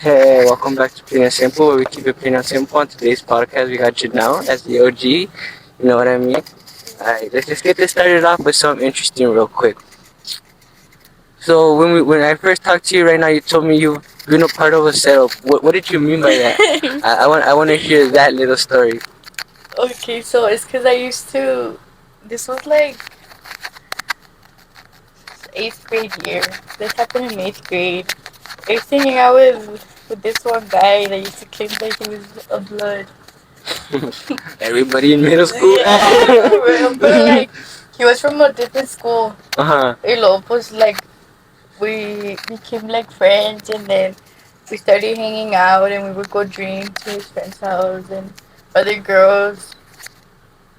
Hey, welcome back to Plain and Simple, where we keep it plain and simple. On today's podcast, we got Jeanelle as the OG. You know what I mean? Alright, let's just get this started off with something interesting real quick. So when I first talked to you right now, you told me you've been a part of a setup. What did you mean by that? I want to hear that little story. Okay, so it's because I used to. This was like eighth grade year. This happened in eighth grade. I used to hang out with this one guy that used to claim that he was a blood. Everybody in middle school. Yeah, for real. But like, he was from a different school. Uh-huh. Y luego, pues, like, we became like friends, and then we started hanging out, and we would go drink to his friend's house and other girls.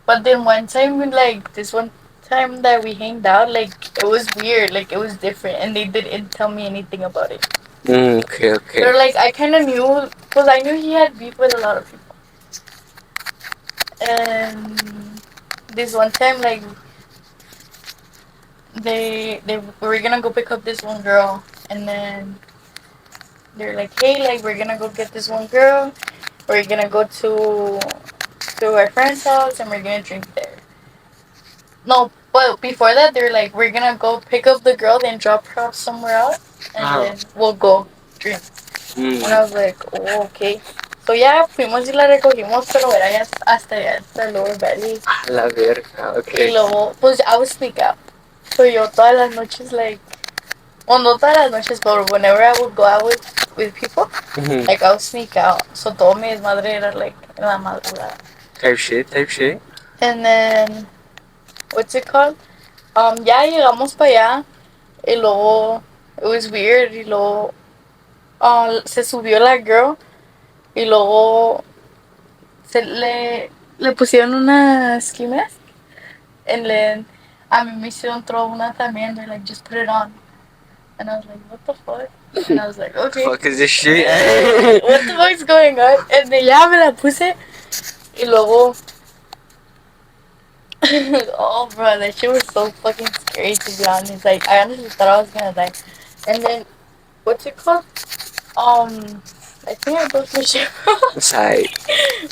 But then one time, like this one time that we hanged out, like it was weird, like it was different, and they didn't tell me anything about it. Okay, okay. But like I kind of knew, because I knew he had beef with a lot of people. And this one time, like they were gonna go pick up this one girl, and then they're like, hey, like we're gonna go get this one girl. We're gonna go to our friend's house, and we're gonna drink there. No, but before that, they're like, we're gonna go pick up the girl, then drop her off somewhere else, and then we'll go drink. And I was like, oh, okay. So ya fuimos y la recogimos, pero era ya hasta allá, hasta Lower Valley. A la verga, Y okay. luego, pues I would sneak out. So yo todas las noches, like, well, no todas las noches, but whenever I would go out with people, like I would sneak out. So todo mi desmadre era like en la madrugada. Type shit, type shit. And then, what's it called? Ya llegamos para allá y luego, it was weird, y luego se subió la girl y luego le pusieron una ski mask, and then a mí me hicieron throw una también. They're like, just put it on. And I was like, what the fuck? And I was like, okay. What the fuck is this shit? What the fuck's going on? And then ya me la puse y luego oh, bro, that shit was so fucking scary, to be honest. Like, I honestly thought I was gonna die. And then, what's it called? I think I broke my shit. Side.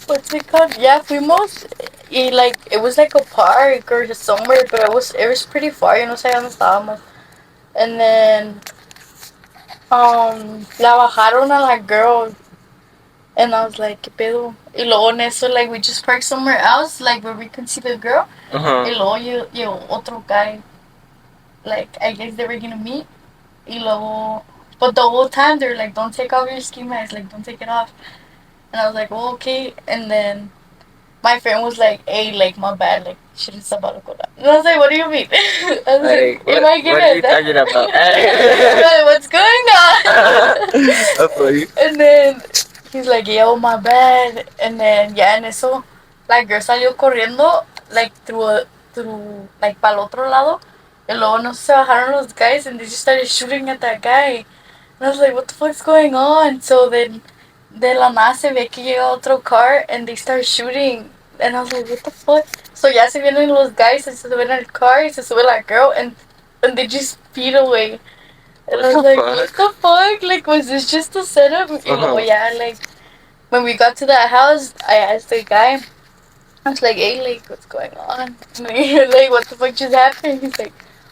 What's it called? Yeah, fuimos. Y, like, it was like a park or just somewhere, but it was pretty far. Yo no sé dónde estábamos. And then, la bajaron a la girl. And I was like, ¿qué pedo? Y luego en eso, like, we just parked somewhere else, like, where we can see the girl. Y luego yo otro guy, like, I guess they were gonna meet. Y luego, but the whole time they're like, don't take off your ski mask, like, don't take it off. And I was like, oh, okay. And then my friend was like, hey, like, my bad, like, shit is about to go down. And I was like, what do you mean? I was like, am I gonna... What are you talking about? What's going on? And then he's like, yo, my bad. And then, ya en eso, la girl salió corriendo, like, like, para el otro lado. Y luego no se bajaron los guys, and they just started shooting at that guy. And I was like, what the fuck's going on? So then, de la nada se ve que llega otro car, and they start shooting. And I was like, what the fuck? So ya se vienen los guys, and se suben al car, y se sube la girl, and they just speed away. And I was like, what the fuck? Like, was this just a setup? Y luego ya, like, when we got to that house, I asked the guy, I was like, hey, like, what's going on? Like, what the fuck just happened? He's like,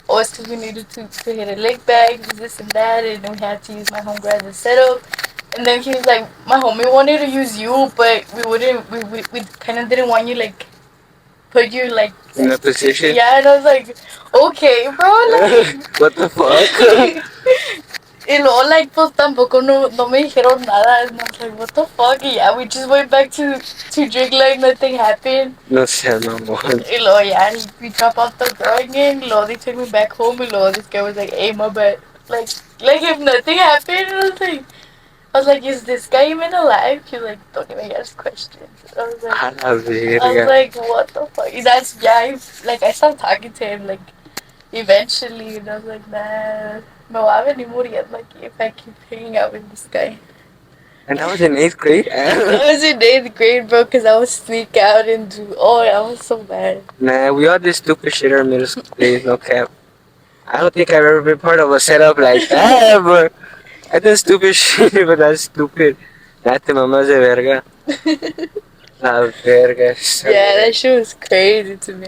oh, it's because we needed to hit a leg bag, this and that, and then we had to use my homegirl as a setup. And then he was like, my homie wanted to use you, but we kind of didn't want you, like, put you, like... In a position? Yeah, and I was like, okay, bro, like... What the fuck? Y luego, like, pues tampoco no me dijeron nada. And I was like, what the fuck? Y yeah, we just went back to drink like nothing happened. No sé, mamón. Y luego, yeah, we dropped off the girl again. Y luego, they took me back home. Y luego, this guy was like, hey, my bad. Like if nothing happened. And I was like, is this guy even alive? He was like, don't even ask questions. I was like, what the fuck? And that's, yeah, I stopped talking to him, like, eventually. And I was like, nah. Me voy a venir muriendo aquí if I keep hanging out with this guy. And that was in 8th grade? I was in 8th grade, bro, because I would sneak out and do... Oh, I was so bad. Nah, we all did stupid shit in our middle school days, no cap. I don't think I've ever been part of a setup like that, bro. I did stupid shit, but that's stupid. Nate mamás de verga. La verga. Yeah, that shit was crazy to me.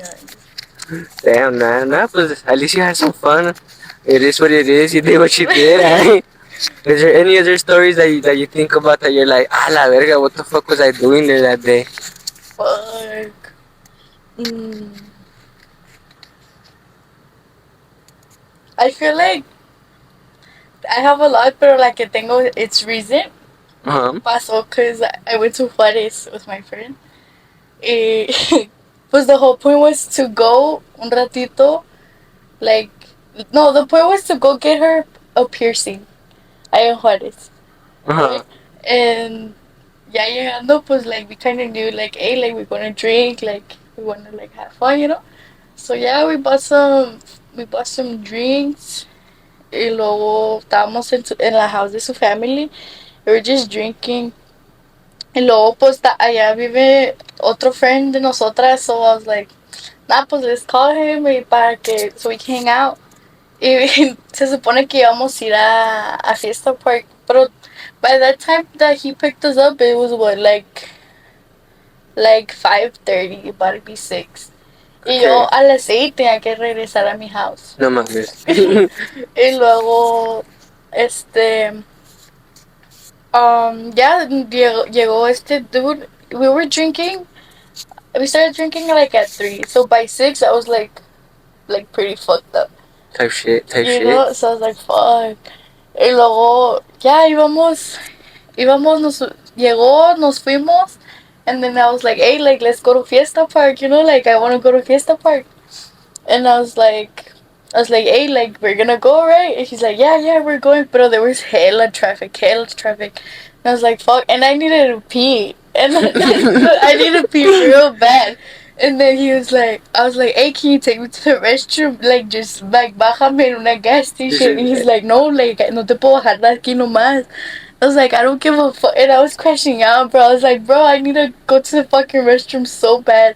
Damn, man. Nah, but at least you had some fun. It is what it is. You did what you did. Eh? Is there any other stories that you think about that you're like, ah, la verga, what the fuck was I doing there that day? Fuck. Mm. I feel like I have a lot, but like que tengo its reason. Pasó because I went to Juárez with my friend. Eh, pues the whole point was to go un ratito, like, no, the point was to go get her a piercing. Ahí en Juárez. Right? And ya llegando, pues like we kind of knew like, hey, like we're gonna drink, like we wanna like have fun, you know. So yeah, we bought some drinks. Y luego estábamos en la house de su family. We were just drinking. Y luego pues allá vive otro friend de nosotras. So I was like, nah, pues let's call him y para que so we can hang out. Y se supone que íbamos a ir a Fiesta Park. Pero by that time that he picked us up, it was what, like 5:30, about to be 6. Y yo a las 6 tenía que regresar a mi house. No mames. Y luego, ya llegó este dude. We were drinking. We started drinking like at 3. So by 6, I was like pretty fucked up. Type shit. You know? So I was like, fuck. Y luego, ya llegó, nos fuimos. And then I was like, hey, like, let's go to Fiesta Park, you know, like, I want to go to Fiesta Park. And I was like, hey, like, we're gonna go, right? And he's like, yeah, we're going. But there was hella traffic. And I was like, fuck. And I needed to pee. And I needed to pee real bad. And then I was like, hey, can you take me to the restroom? Like, just, like, bájame en una gas station. And he's like, no, like, no te puedo bajar de aquí nomás. I was like, I don't give a fuck. And I was crashing out, bro. I was like, bro, I need to go to the fucking restroom so bad.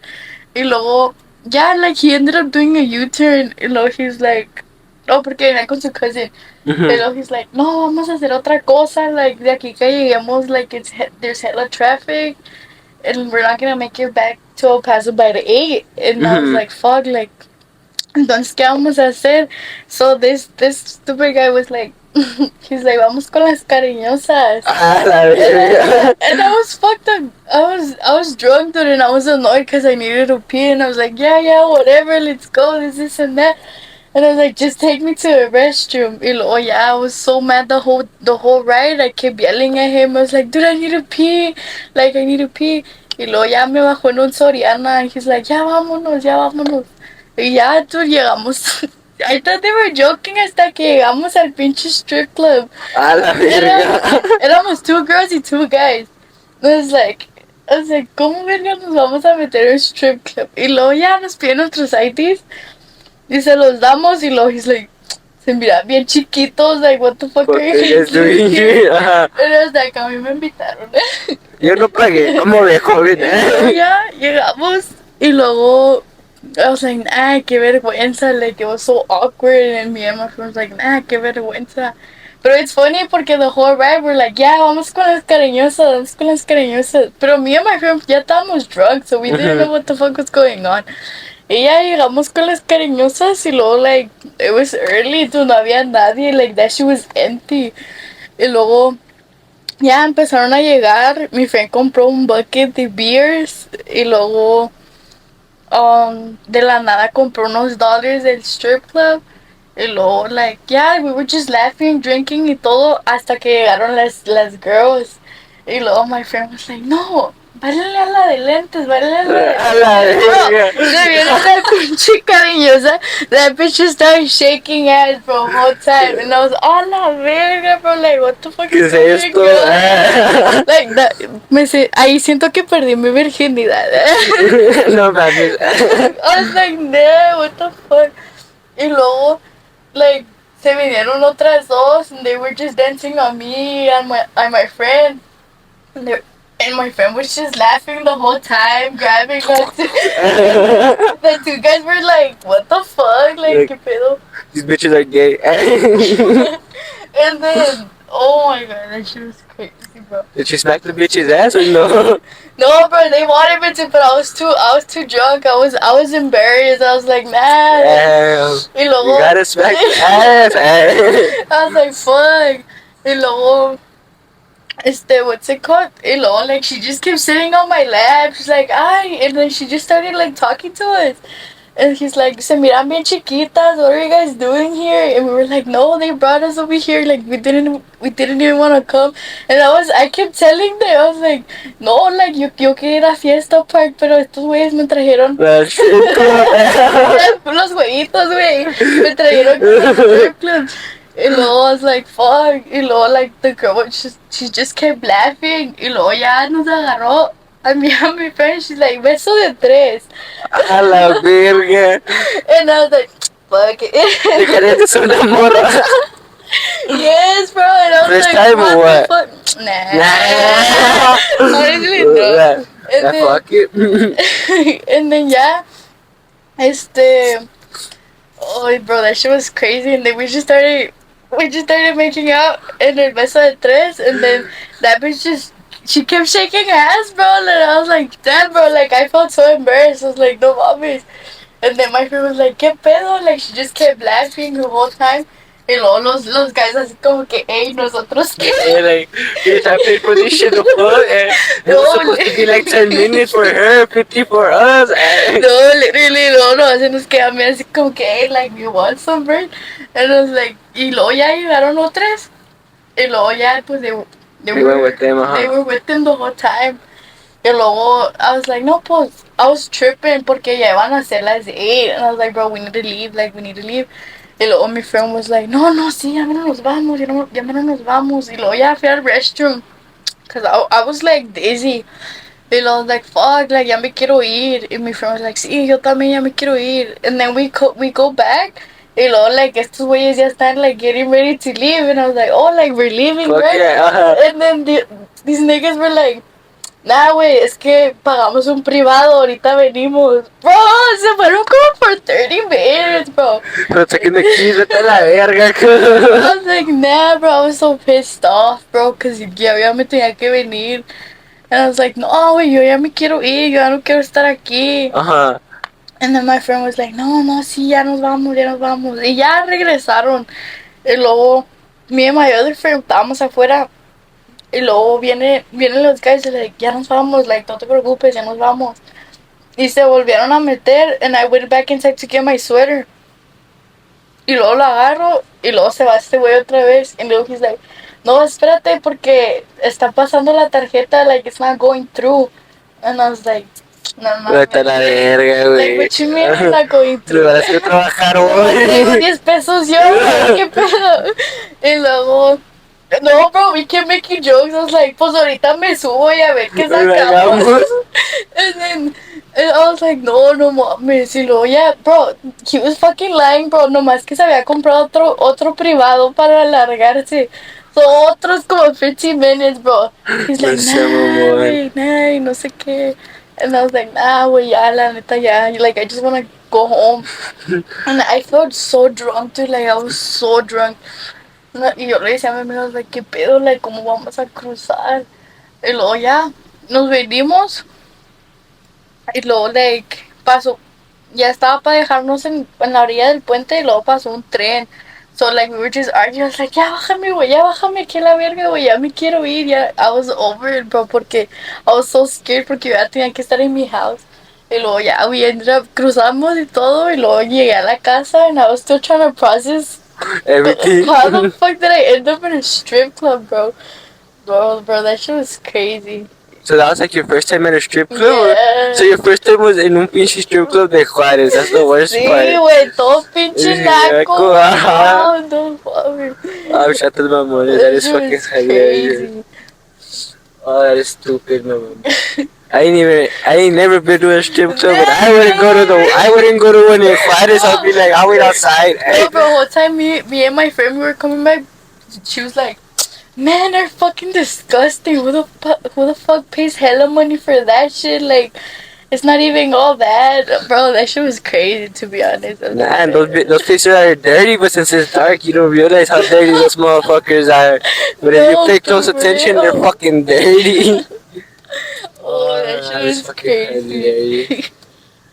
Y luego, yeah, like, he ended up doing a U-turn. Y luego, he's like, no, porque venía con su cousin. Y luego, he's like, no, vamos a hacer otra cosa. Like, de aquí que lleguemos, like, there's hella traffic. And we're not gonna make it back to El Paso by the 8. And I was like, fuck, like, entonces, ¿qué vamos a hacer? So this stupid guy was like, he's like, vamos con las cariñosas. And I was fucked up. I was drunk, dude, and I was annoyed because I needed to pee. And I was like, yeah, whatever, let's go, this and that. And I was like, just take me to a restroom. Y luego, yeah, I was so mad the whole ride. I kept yelling at him. I was like, dude, I need to pee. Like, I need to pee. Y luego ya me bajó en un Soriana. And he's like, ya vámonos. Y ya, tú llegamos. I thought they were joking hasta que llegamos al pinche strip club. A la verga. Éramos 2 girls y 2 guys. I was like, ¿cómo verga nos vamos a meter en un strip club? Y luego ya nos piden nuestros IDs y se los damos y luego he's like, se mira bien chiquitos, like, what the fuck are you doing here? And I was like, a mí me invitaron. Yo no pagué, como de joven. Y luego ya llegamos y luego I was like, nah, qué vergüenza. Like, it was so awkward. And me and my friend was like, nah, qué vergüenza. Pero it's funny porque the whole ride we're like, yeah, vamos con las cariñosas. Pero me and my friend ya estábamos drunk, so we didn't know what the fuck was going on. Y ya llegamos con las cariñosas y luego, like, it was early, no había nadie. Like, that shit was empty. Y luego ya empezaron a llegar. Mi friend compró un bucket de beers y luego de la nada compró unos dollars del strip club. Y luego, like, yeah, we were just laughing, drinking y todo hasta que llegaron las girls. Y luego my friend was like, no, báilale a la de lentes, báilale a la de lentes. Bro, se viene la pinche cariñosa. That bitch just started shaking ass, bro, whole time. And I was, oh, la verga, bro, like, what the fuck is esto? Like, ahí siento que perdí mi virginidad. No mames. I was like, no, what the fuck? Y luego, like, se vinieron otras dos, and they were just dancing on me and my friend. And my friend was just laughing the whole time, grabbing us. The 2 guys were like, what the fuck? Like, ¿qué pedo? These bitches are gay. And then Oh my god, that shit was crazy, bro. Did you smack the bitch's ass or no? No, bro, they wanted me to, but I was too drunk. I was embarrassed. I was like, nah. Damn. Y You luego, gotta smack the ass. I was like, fuck. Y luego, what's it called? Y luego, like, she just kept sitting on my lap. She's like, ay. And then she just started, like, talking to us. And he's like, se miran bien chiquitas. What are you guys doing here? And we were like, no, they brought us over here. Like, we didn't even want to come. And I kept telling them, I was like, no, like, yo quería ir a Fiesta Park, pero estos güeyes me trajeron Well, shit, cool. los jueguitos, güey. Me trajeron con los strip clubs. Y luego I was like, fuck. Y luego, like, the girl, she just kept laughing. Y luego ya nos agarró a mí, a mi friend. She's like, beso de tres. A la verga. And I was like, fuck Te it. querías hacer una morra. Yes, bro. And I was First like, time or what what? the fuck? Nah. Honestly, no. And Fuck it. then, and then, yeah. Oh, bro, that shit was crazy. And then we just started making out in el beso de tres. And then that bitch she kept shaking ass, bro. And I was like, damn, bro. Like, I felt so embarrassed. I was like, no mames. And then my friend was like, ¿qué pedo? Like, she just kept laughing the whole time. Y luego los guys así como que, hey, ¿nosotros qué? Like, bitch, I paid for this shit the fuck. And it was supposed to be like 10 minutes for her, 50 for us. No, literally, no, se nos quedamos así como que, hey, like, you want some, bro? And I was like, y luego ya llegaron otras. Y luego ya, pues, We went with them, they were with them the whole time. Y luego, I was like, no, pues, I was tripping porque ya iban a ser las 8. And I was like, bro, we need to leave, like, we need to leave. Y luego mi friend was like, no, sí, ya no nos vamos, ya no nos vamos. Y luego ya fui al restroom. Because I was, like, dizzy. Y luego, like, fuck, like, ya me quiero ir. Y mi friend was like, sí, yo también ya me quiero ir. And then we go back. Y luego, like, estos güeyes ya están, like, getting ready to leave. And I was like, oh, like, we're leaving, Fuck right? yeah, And then these niggas were like, nah, güey, es que pagamos un privado, ahorita venimos. Bro, se fueron como for 30 minutes, bro. Pero saquen the keys, vete a la verga. I was like, nah, bro, I was so pissed off, bro, because ya me tenía que venir. And I was like, no, güey, yo ya me quiero ir, yo ya no quiero estar aquí. And then my friend was like, no, sí, ya nos vamos, ya nos vamos. Y ya regresaron. Y luego, me and my other friend estábamos afuera. Y luego vienen los guys y like, ya nos vamos, like, no te preocupes, ya nos vamos. Y se volvieron a meter, and I went back inside to get my sweater. Y luego lo agarro, y luego se va este güey otra vez. Y luego he's like, no, espérate, porque está pasando la tarjeta, like, it's not going through. And I was like, no, Vete a la verga, güey. like, what you mean it's not going Le through? van a hacer trabajar Tengo hoy. 10 pesos yo, ¿qué pedo? Y luego, no, bro, we kept making jokes. I was like, pues ahorita me subo y a ver qué sacamos. And I was like, no mames. Y luego, yeah, bro, he was fucking lying, bro. Nomás que se había comprado otro privado para alargarse. So, otros como 15 minutes, bro. He's like, nah, güey, nah, y no sé qué. And I was like, nah, güey, ya, la neta, ya. Like, I just wanna go home. And I felt so drunk, dude. Like, I was so drunk. No, y yo le decía a mi amigo, like, ¿qué pedo? Like, ¿cómo vamos a cruzar? Y luego ya, nos venimos. Y luego, like, pasó, ya estaba para dejarnos en la orilla del puente y luego pasó un tren. So, like, we were just arguing. I was like, ya bájame, güey, ya bájame aquí a la verga, güey, ya me quiero ir. Ya, I was over it, bro, porque I was so scared porque yo ya tenía que estar en mi house. Y luego ya, we ended up, cruzamos y todo. Y luego llegué a la casa and I was still trying to process everything. How the fuck did I end up in a strip club, bro? Bro, that shit was crazy. So that was like your first time at a strip club? Yeah. So your first time was en un pinche strip club de Juárez. That's the worst part. Sí, güey, todo pinche naco. Ajá. No mames. Oh, shut the mamones. That is shit fucking was hilarious. crazy. Oh, that is stupid, man. I ain't never been to a strip club, but I wouldn't go to one in Juárez. I'd be like, I'll wait outside. No, bro, whole time me and my friend we were coming back, she was like, man, they're fucking disgusting. Who the fuck pays hella money for that shit? Like, It's not even all bad, bro. That shit was crazy, to be honest. I was Nah, like, and those places are dirty, but since it's dark, you don't realize how dirty those motherfuckers are. But if you no, pay close for attention, they're real. fucking dirty. Oh, that shit It's was fucking crazy crazy. dirty.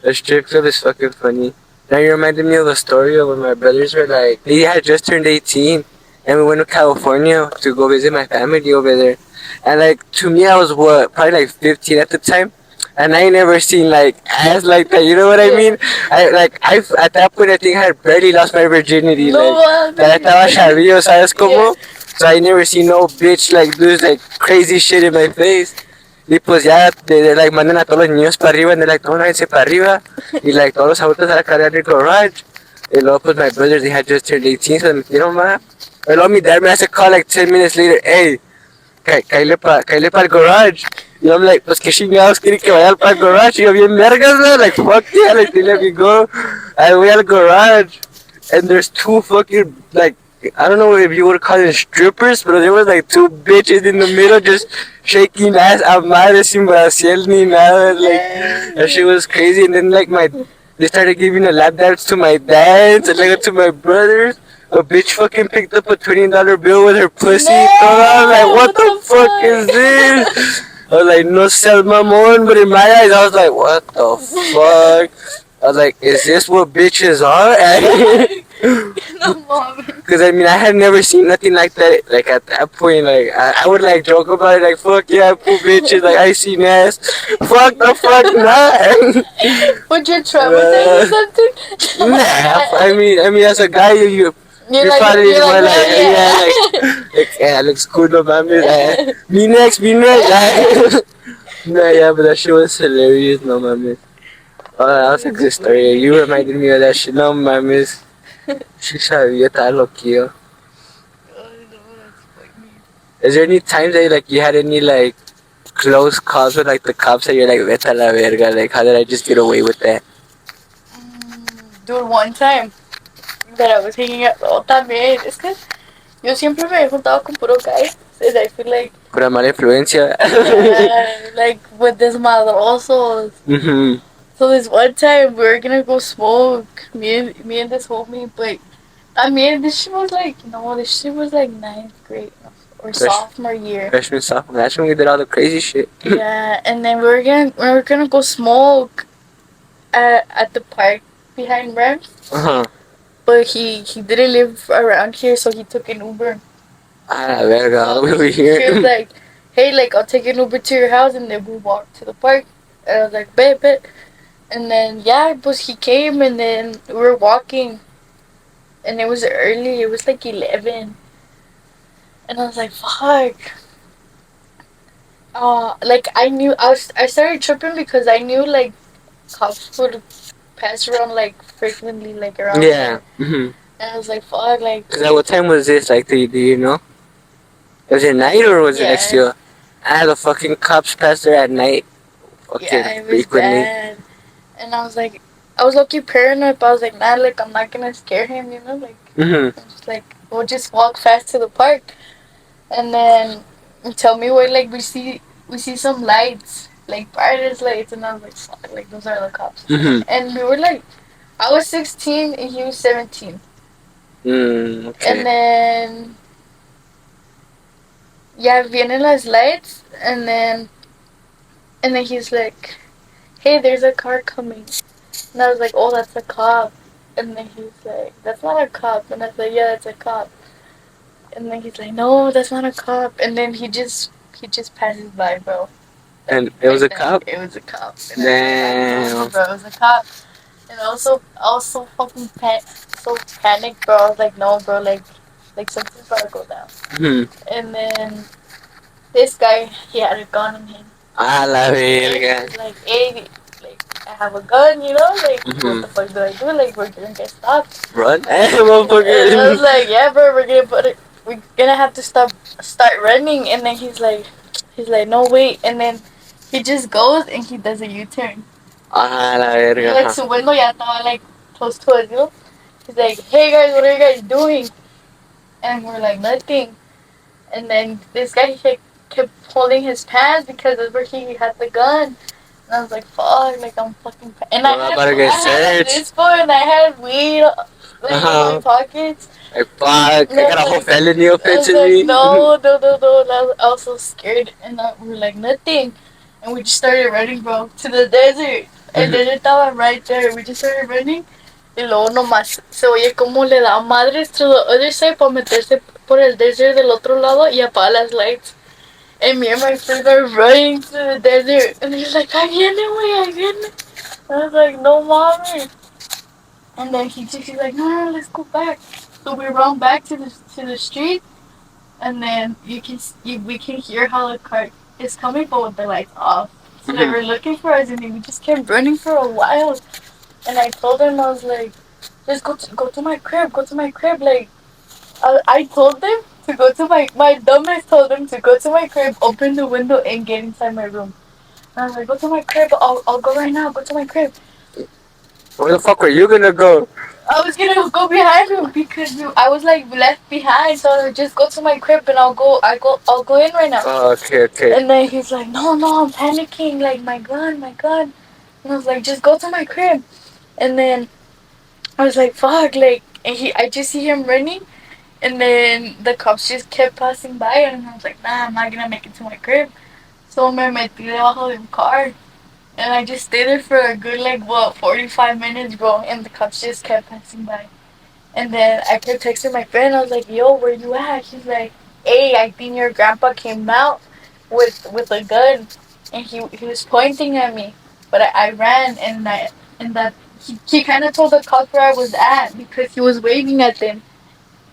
The strip club is fucking funny. Now you reminded me of a story of when my brothers were like, they had just turned 18, and we went to California to go visit my family over there. And like, to me, I was what, probably like 15 at the time. And I ain't never seen like ass like that, you know what I Yeah. mean? I at that point I think I had barely lost my virginity, like, No that mames. estaba chavio, ¿sabes Yeah. cómo? So I never seen no bitch like do like crazy shit in my face. Y pues ya, like, mandan a todos los niños para arriba, and they're like, no, váyanse para arriba. Y like, todos los adultos a la carrera del garage. Y luego, pues, my brothers, they had just turned 18, so me metieron más. Y luego mi dad me hace call like 10 minutes later, hey, caile para el garage. Y I'm like, pues, ¿qué chingados quiere que vaya para el garage? Y yo, bien vergas, man, like, fuck yeah, like, they let me go. I voy al garage, and there's two fucking, like, I don't know if you would call it strippers, but there was like two bitches in the middle just shaking ass a madre sin brasiel ni nada. Like, that shit was crazy. And then like they started giving a lap dance to my dad and like to my brothers. A bitch fucking picked up a $20 bill with her pussy. So I was like, No, what the fuck is this? I was like, no sell mamon, but in my eyes, I was like, what the fuck? I was like, is this what bitches are? No mom. Because I mean, I had never seen nothing like that. Like at that point, like I would like joke about it, like fuck yeah, poor bitches, like I seen ass. Fuck the fuck not. Would you traumatized or something? Nah, I mean, as a guy, You're you like, probably you're like, more like, hell yeah, yeah. yeah, looks cool, no mames. Me next, me next. Nah, yeah, but that shit was hilarious, no mames. Oh, that was a good story. You reminded me of that shit, no mames. She sabía, estaba loquillo. Oh, no, that's funny. Is there any times that like you had any like close calls with like the cops that you're like vete a la verga, like how did I just get away with that? Dude, one time that I was hanging out, oh, también, es que yo siempre me he juntado con puro guys, and I feel like, Pura mala influencia. yeah, like with desmadrosos. Mhm. So this one time we were gonna go smoke, me and this homie, but I mean this shit was like, no, this shit was like ninth grade or Fresh, sophomore year. freshman, sophomore. That's when we did all the crazy shit. Yeah, and then we were gonna go smoke at the park behind Rams. Uh-huh. But he didn't live around here, so he took an Uber. Ah, la verga, all So the way over he was here. like, "Hey, like I'll take an Uber to your house, and then we'll walk to the park." And I was like, "Bet, bet." And then yeah, but he came, and then we were walking, and it was early. It was like 11, and I was like, "Fuck." Like I started tripping because I knew like cops would pass around like frequently, like around Yeah. there, Mm-hmm. and I was like, "Fuck," like Cause at what time was this? Like, do you know? Was it night or was it next to yeah, you? Ah, the fucking cops passed there at night. Fucking yeah, it was frequently. bad. And I was lucky paranoid, but I was like, nah, like I'm not gonna scare him, like Mm-hmm. I'm just like we'll just walk fast to the park, and then tell me where like we see some lights, like brightest lights, and I was like, fuck, like those are the cops, Mm-hmm. and we were like, I was 16 and he was 17, and Okay. then yeah, vienen las lights, and then he's like, hey, there's a car coming. And I was like, oh, that's a cop. And then he's like, that's not a cop. And I was like, yeah, that's a cop. And then he's like, no, that's not a cop. And then he just passes by, bro. Like And it was right a then, cop? it was a cop. And I was like, I told you, Damn. bro, it was a cop. And also fucking so panicked, bro. I was like, no, bro, like something's about to go down. Hmm. And then this guy, he had a gun on him. A la And verga. he's like, hey, like, I have a gun, like, what Mm-hmm. the fuck do I do? Like, we're gonna get stopped. Run? And I was Motherfucker. like, yeah, bro, we're gonna have to start running. And then he's like, no, wait. And then he just goes and he does a U-turn. A la Y verga. like, su window ya estaba, like, close to us. He's like, hey, guys, what are you guys doing? And we're like, nothing. And then this guy kept holding his pants because that's where he had the gun. And I was like, fuck, like I'm fucking. And Bro, I'm about to I get had searched. this phone and I had weed like in my Uh-huh. pockets. Like, fuck, And I got a whole felony I offense was in like, me. no, no, no, no. And I was so scared. And we were like, nothing. And we just started running, bro, to the desert. El desert estaba right there. We just started running. Y luego nomás se oye como le da madres to the other side para meterse por el desert del otro lado y apaga las lights. And me and my friend are running to the desert. And he's like, ahí viene, güey, ahí viene. I was like, no mommy. And then he's like, no, no, let's go back. So we run back to the street, and then we can hear how the car is coming, but with the lights off. So they were looking for us, and we just kept running for a while. And I told them, I was like, just go to my crib, go to my crib. Like I told them to go to my dumbass told them to go to my crib, open the window, and get inside my room. And I was like, go to my crib. I'll go right now. Go to my crib. Where the fuck were you gonna go? I was gonna go behind him because I was like left behind, so I would just go to my crib and I'll go in right now. Oh, okay, okay. And then he's like, no, no, I'm panicking, like my gun, my gun. And I was like, just go to my crib. And then I was like, fuck, like, and I just see him running, and then the cops just kept passing by, and I was like, nah, I'm not gonna make it to my crib. So me metí debajo del car. And I just stayed there for a good, like, what, 45 minutes, bro. And the cops just kept passing by. And then I kept texting my friend. I was like, yo, where you at? She's like, hey, I think your grandpa came out with a gun. And he was pointing at me. But I ran, and that he kind of told the cops where I was at because he was waving at them.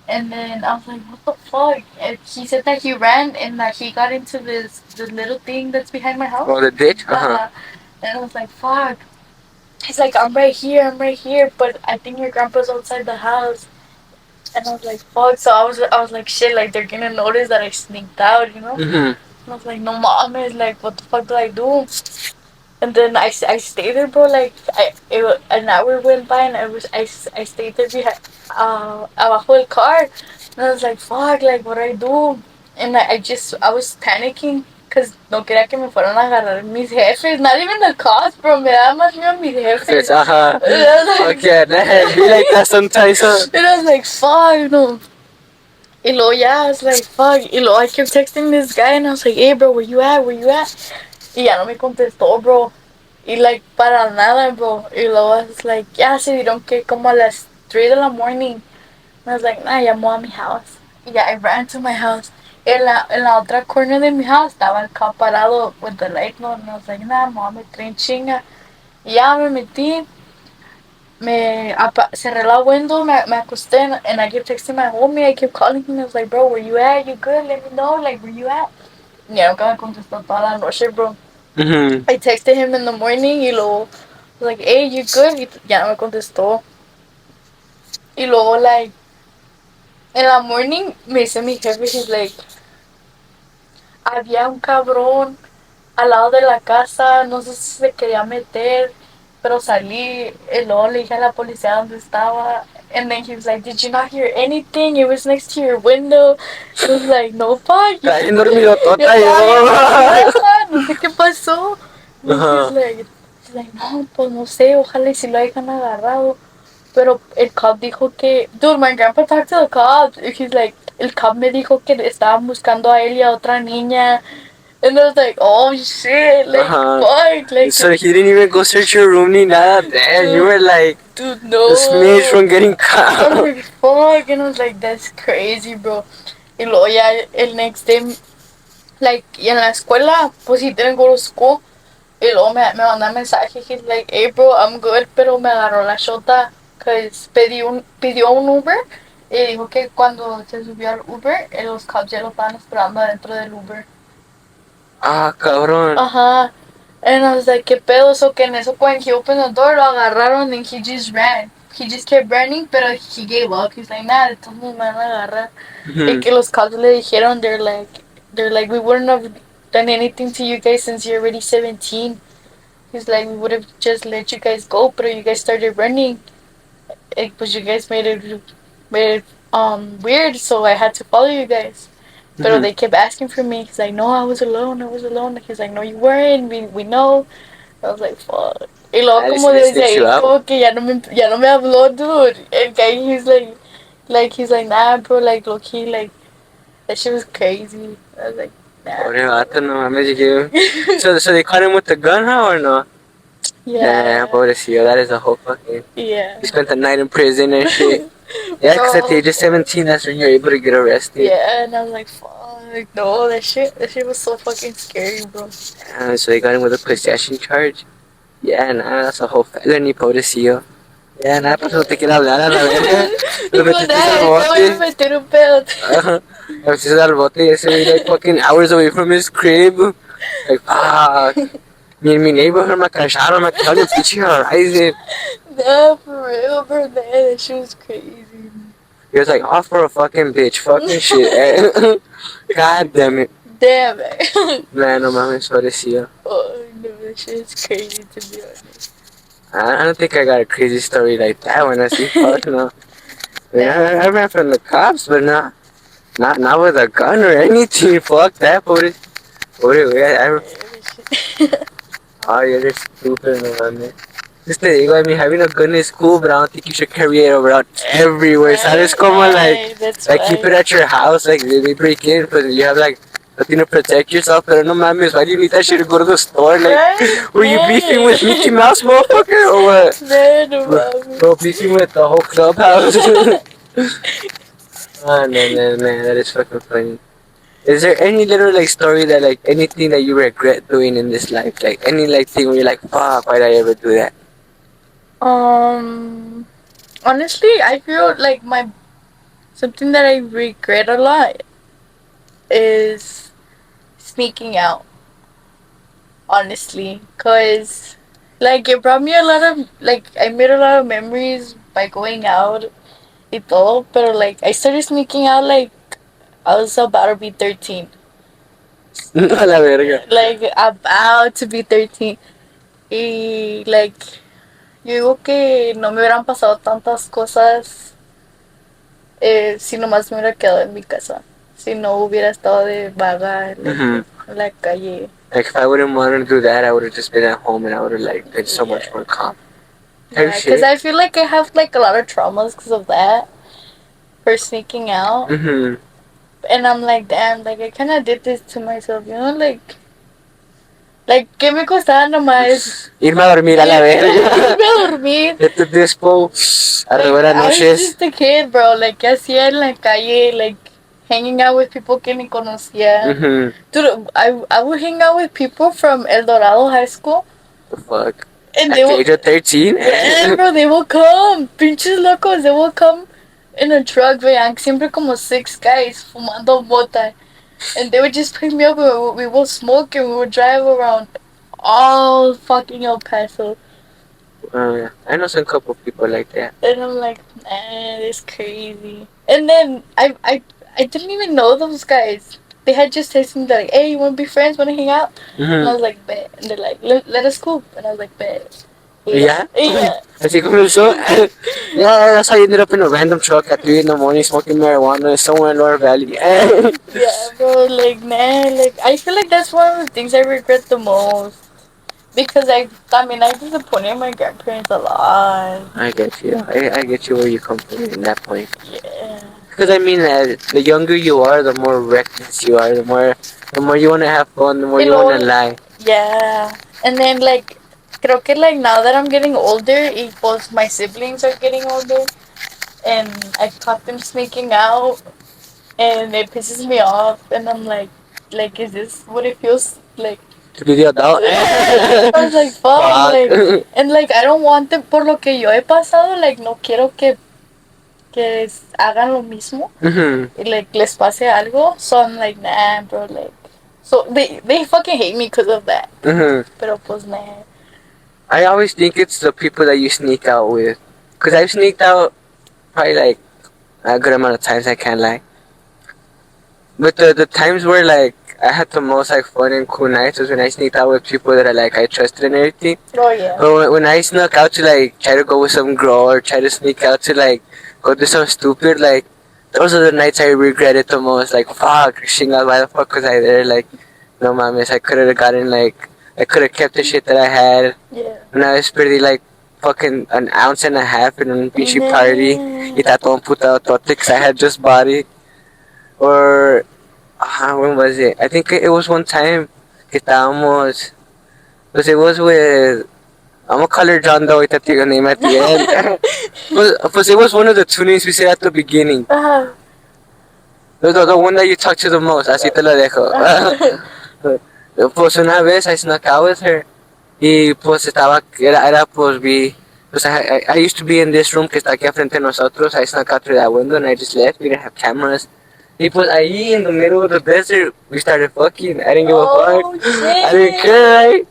And then I was like, what the fuck? And he said that he ran and that he got into this little thing that's behind my house. Oh, the ditch? Uh-huh. And I was like, fuck. He's like, I'm right here, but I think your grandpa's outside the house. And I was like, fuck. So I was like, shit, like they're gonna notice that I sneaked out, you know? And I was like, no mames, like what the fuck do I do? And then I stayed there, bro. Like an hour went by, and I stayed there behind, abajo del car, and I was like, fuck, like what do I do? And I was panicking. Cause no quería que me fueran a agarrar mis jefes. Not even the cops, bro. Me daba más miedo mis jefes. Fuck yeah, that be like that sometimes, huh? And I was like, fuck, no. Y luego ya, I was like, fuck. Y luego I kept texting this guy, and I was like, hey, bro, where you at? Where you at? Y ya no me contestó, bro. Y like, para nada, bro. Y luego I was like, ya se dieron que como a las 3 de la morning. And I was like, nah, llamó a mi house. Y ya, I ran to my house. En la otra corner de mi house estaba el cop parado with the light on. And I was like, nah, me voy a meter en chinga. Y ya me metí. Cerré la window, me acosté, and I kept texting my homie. I kept calling him. I was like, bro, where you at? You good? Let me know. Like, where you at? Y ya nunca me contestó toda la noche, bro. I texted him in the morning y luego was like, hey, you good? Y ya no me contestó. Y luego, like, en la morning me dice mi jefe, he's like, había un cabrón al lado de la casa, no sé si se quería meter, pero salí, y luego le dije a la policía dónde estaba. And then he was like, did you not hear anything? It was next to your window. I was like, no, fuck. Está bien dormido, Yo tota estaba bien yo. dormida, no sé qué pasó. And he's like, no, pues no sé, ojalá y si lo hayan agarrado. Pero el cop dijo que, dude, my grandpa talked to the cops. He's like, el cop me dijo que estaban buscando a él y a otra niña. And I was like, oh shit, like, fuck, like. So he didn't even go search your room ni nada. Damn, you were like dude, no. a smidge from getting I caught. was like, fuck, and I was like, that's crazy, bro. Y luego ya el next day, like, y en la escuela, pues he didn't go to school. Y luego me manda mensaje, he's like, hey, bro, I'm good, pero me agarró la shota, cause pidió un Uber. Y dijo que cuando se subió al Uber, los cops ya lo estaban esperando adentro del Uber. Ah, cabrón. Ajá. And I was like, ¿qué pedo? So que en eso, when he opened the door, lo agarraron and he just ran. He just kept running, pero he gave up. He's like, nah, de todos modos me van a agarrar. Y que los cops le dijeron, they're like, we wouldn't have done anything to you guys since you're already 17. He's like, we would have just let you guys go, but you guys started running. But you guys made it weird, so I had to follow you guys. Pero they kept asking for me. He's like, no, I was alone. He's like, no, you weren't. We know. I was like, fuck. Y luego At least como it desde sticks you ahí, out. como que ya no me habló, dude. El guy, he's like, nah, bro, like, low key, like, that shit was crazy. I was like, nah. Pobre vato, no mames, so they caught him with the gun, huh, or no? Nah, Yeah. pobrecillo, that is a whole fucking... Yeah. He spent the night in prison and shit. Yeah, because at the age of 17, that's when you're able to get arrested. Yeah, and I was like, fuck, no, that shit was so fucking scary, bro. So they got him with a possession charge. Yeah, nah, that's a whole felony, pobrecillo. Yeah, nah, pues no te quiero hablar a la verga. Lo Digo, metiste al nah, te voy a bote. meter un pedo. Lo metiste al bote y ese güey, like, fucking hours away from his crib. Like, fuck. Mi neighborhood me cacharon, me quitaron el pinche horizon. Nah, for real, bro, man, that shit was crazy. He was like, off for a fucking bitch, fucking shit. Eh? God damn it. Damn it. Man, no mames, pobrecillo. Oh, no, that shit is crazy, to be honest. I don't think I got a crazy story like that when I see fuck, no. I, mean, Nah. I ran from the cops, but not with a gun or anything. Fuck that, pobre. Pobre, güey. Oh, you're just stupid, no mames. Just te digo, I mean, having a gun is cool, but I don't think you should carry it around everywhere. ¿Sabes como, That's like keep it at your house, like, they break in, but you have, like, nothing to protect yourself, pero no mames, why do you need that shit to go to the store? Like, were you beefing with Mickey Mouse, motherfucker, or what? Man, no mames. Bro, beefing with the whole clubhouse? Oh, man, that is fucking funny. Is there any little, like, story that, like, anything that you regret doing in this life? Like, any, like, thing where you're like, fuck, why did I ever do that? Um, honestly, I feel like something that I regret a lot is sneaking out. Honestly, cause like it brought me a lot of like I made a lot of memories by going out y todo, pero like I started sneaking out like I was about to be 13. A la verga. Like about to be 13. Y like yo digo que no me hubieran pasado tantas cosas si nomás me hubiera quedado en mi casa. Si no hubiera estado de vaga like, en la calle. Like, if I wouldn't want to do that, I would have just been at home and I would have, like, been so much more calm. Yeah, because I feel like I have like a lot of traumas because of that. For sneaking out. And I'm like, damn, like I kind of did this to myself, you know, like, ¿qué me costaba nomás? Irme a dormir a la verga. Irme a dormir. Este dispo, a Like, buenas I was noches. just a kid, bro. Like, ¿qué hacía en la calle? Like, hanging out with people que ni conocía. Dude, I would hang out with people from El Dorado High School. The fuck? And At they the will, age of 13? yeah, bro, they will come. Pinches locos, they will come in a truck, vean, siempre como 6 guys fumando mota. And they would just pick me up and we will smoke and we would drive around all fucking El Paso. Yeah. I know some couple people like that. And I'm like, man, it's crazy. And then I didn't even know those guys. They had just texted me like, hey, you want to be friends? Want to hang out? And I was like, bet. And they're like, let us cool. And I was like, bet. Yeah? Yeah. Así comenzó. Yeah, that's how you ended up in a random truck at 3 in the morning smoking marijuana somewhere in Lower Valley. Yeah, bro, like, man, like, I feel like that's one of the things I regret the most. Because I mean, I disappointed my grandparents a lot. I get you. I get you where you come from in that point. Yeah. Because I mean, the younger you are, the more reckless you are, the more you want to have fun, the more you want to lie. Yeah. And then, like, creo que, like, now that I'm getting older, both my siblings are getting older, and I caught them sneaking out, and it pisses me off, and I'm like, is this what it feels like? To be the adult. I was like, fuck, like, and like, I don't want them, por lo que yo he pasado, like, no quiero que hagan lo mismo, y like, les pase algo, so I'm like, nah, bro, like, so they fucking hate me because of that, pero pues, nah. I always think it's the people that you sneak out with. Because I've sneaked out probably like a good amount of times, I can't lie. But the times where like I had the most like fun and cool nights was when I sneaked out with people that I trusted and everything. Oh yeah. But when I snuck out to like try to go with some girl or try to sneak out to like go do something stupid, like those are the nights I regretted the most. Like fuck, why the fuck was I there? Like no mames, I could have gotten like I could have kept the shit that I had. Yeah. When I was pretty like fucking an ounce and a half in a pinche party. Nah. Y estaba todo emputado tote because I had just body. Or, when was it? I think it was one time que estábamos, pues it was with, I'm gonna call her John Doe, ahorita te digo name at the end. Pues it was one of the two names we said at the beginning. The one that you talk to the most, así te lo dejo. Pues una vez I snuck out with her. Y pues era pues pues I used to be in this room que está aquí frente a nosotros. I snuck out through that window and I just left. We didn't have cameras. Y pues ahí in the middle of the desert, we started fucking. I didn't give a fuck. Shit. I didn't care, right?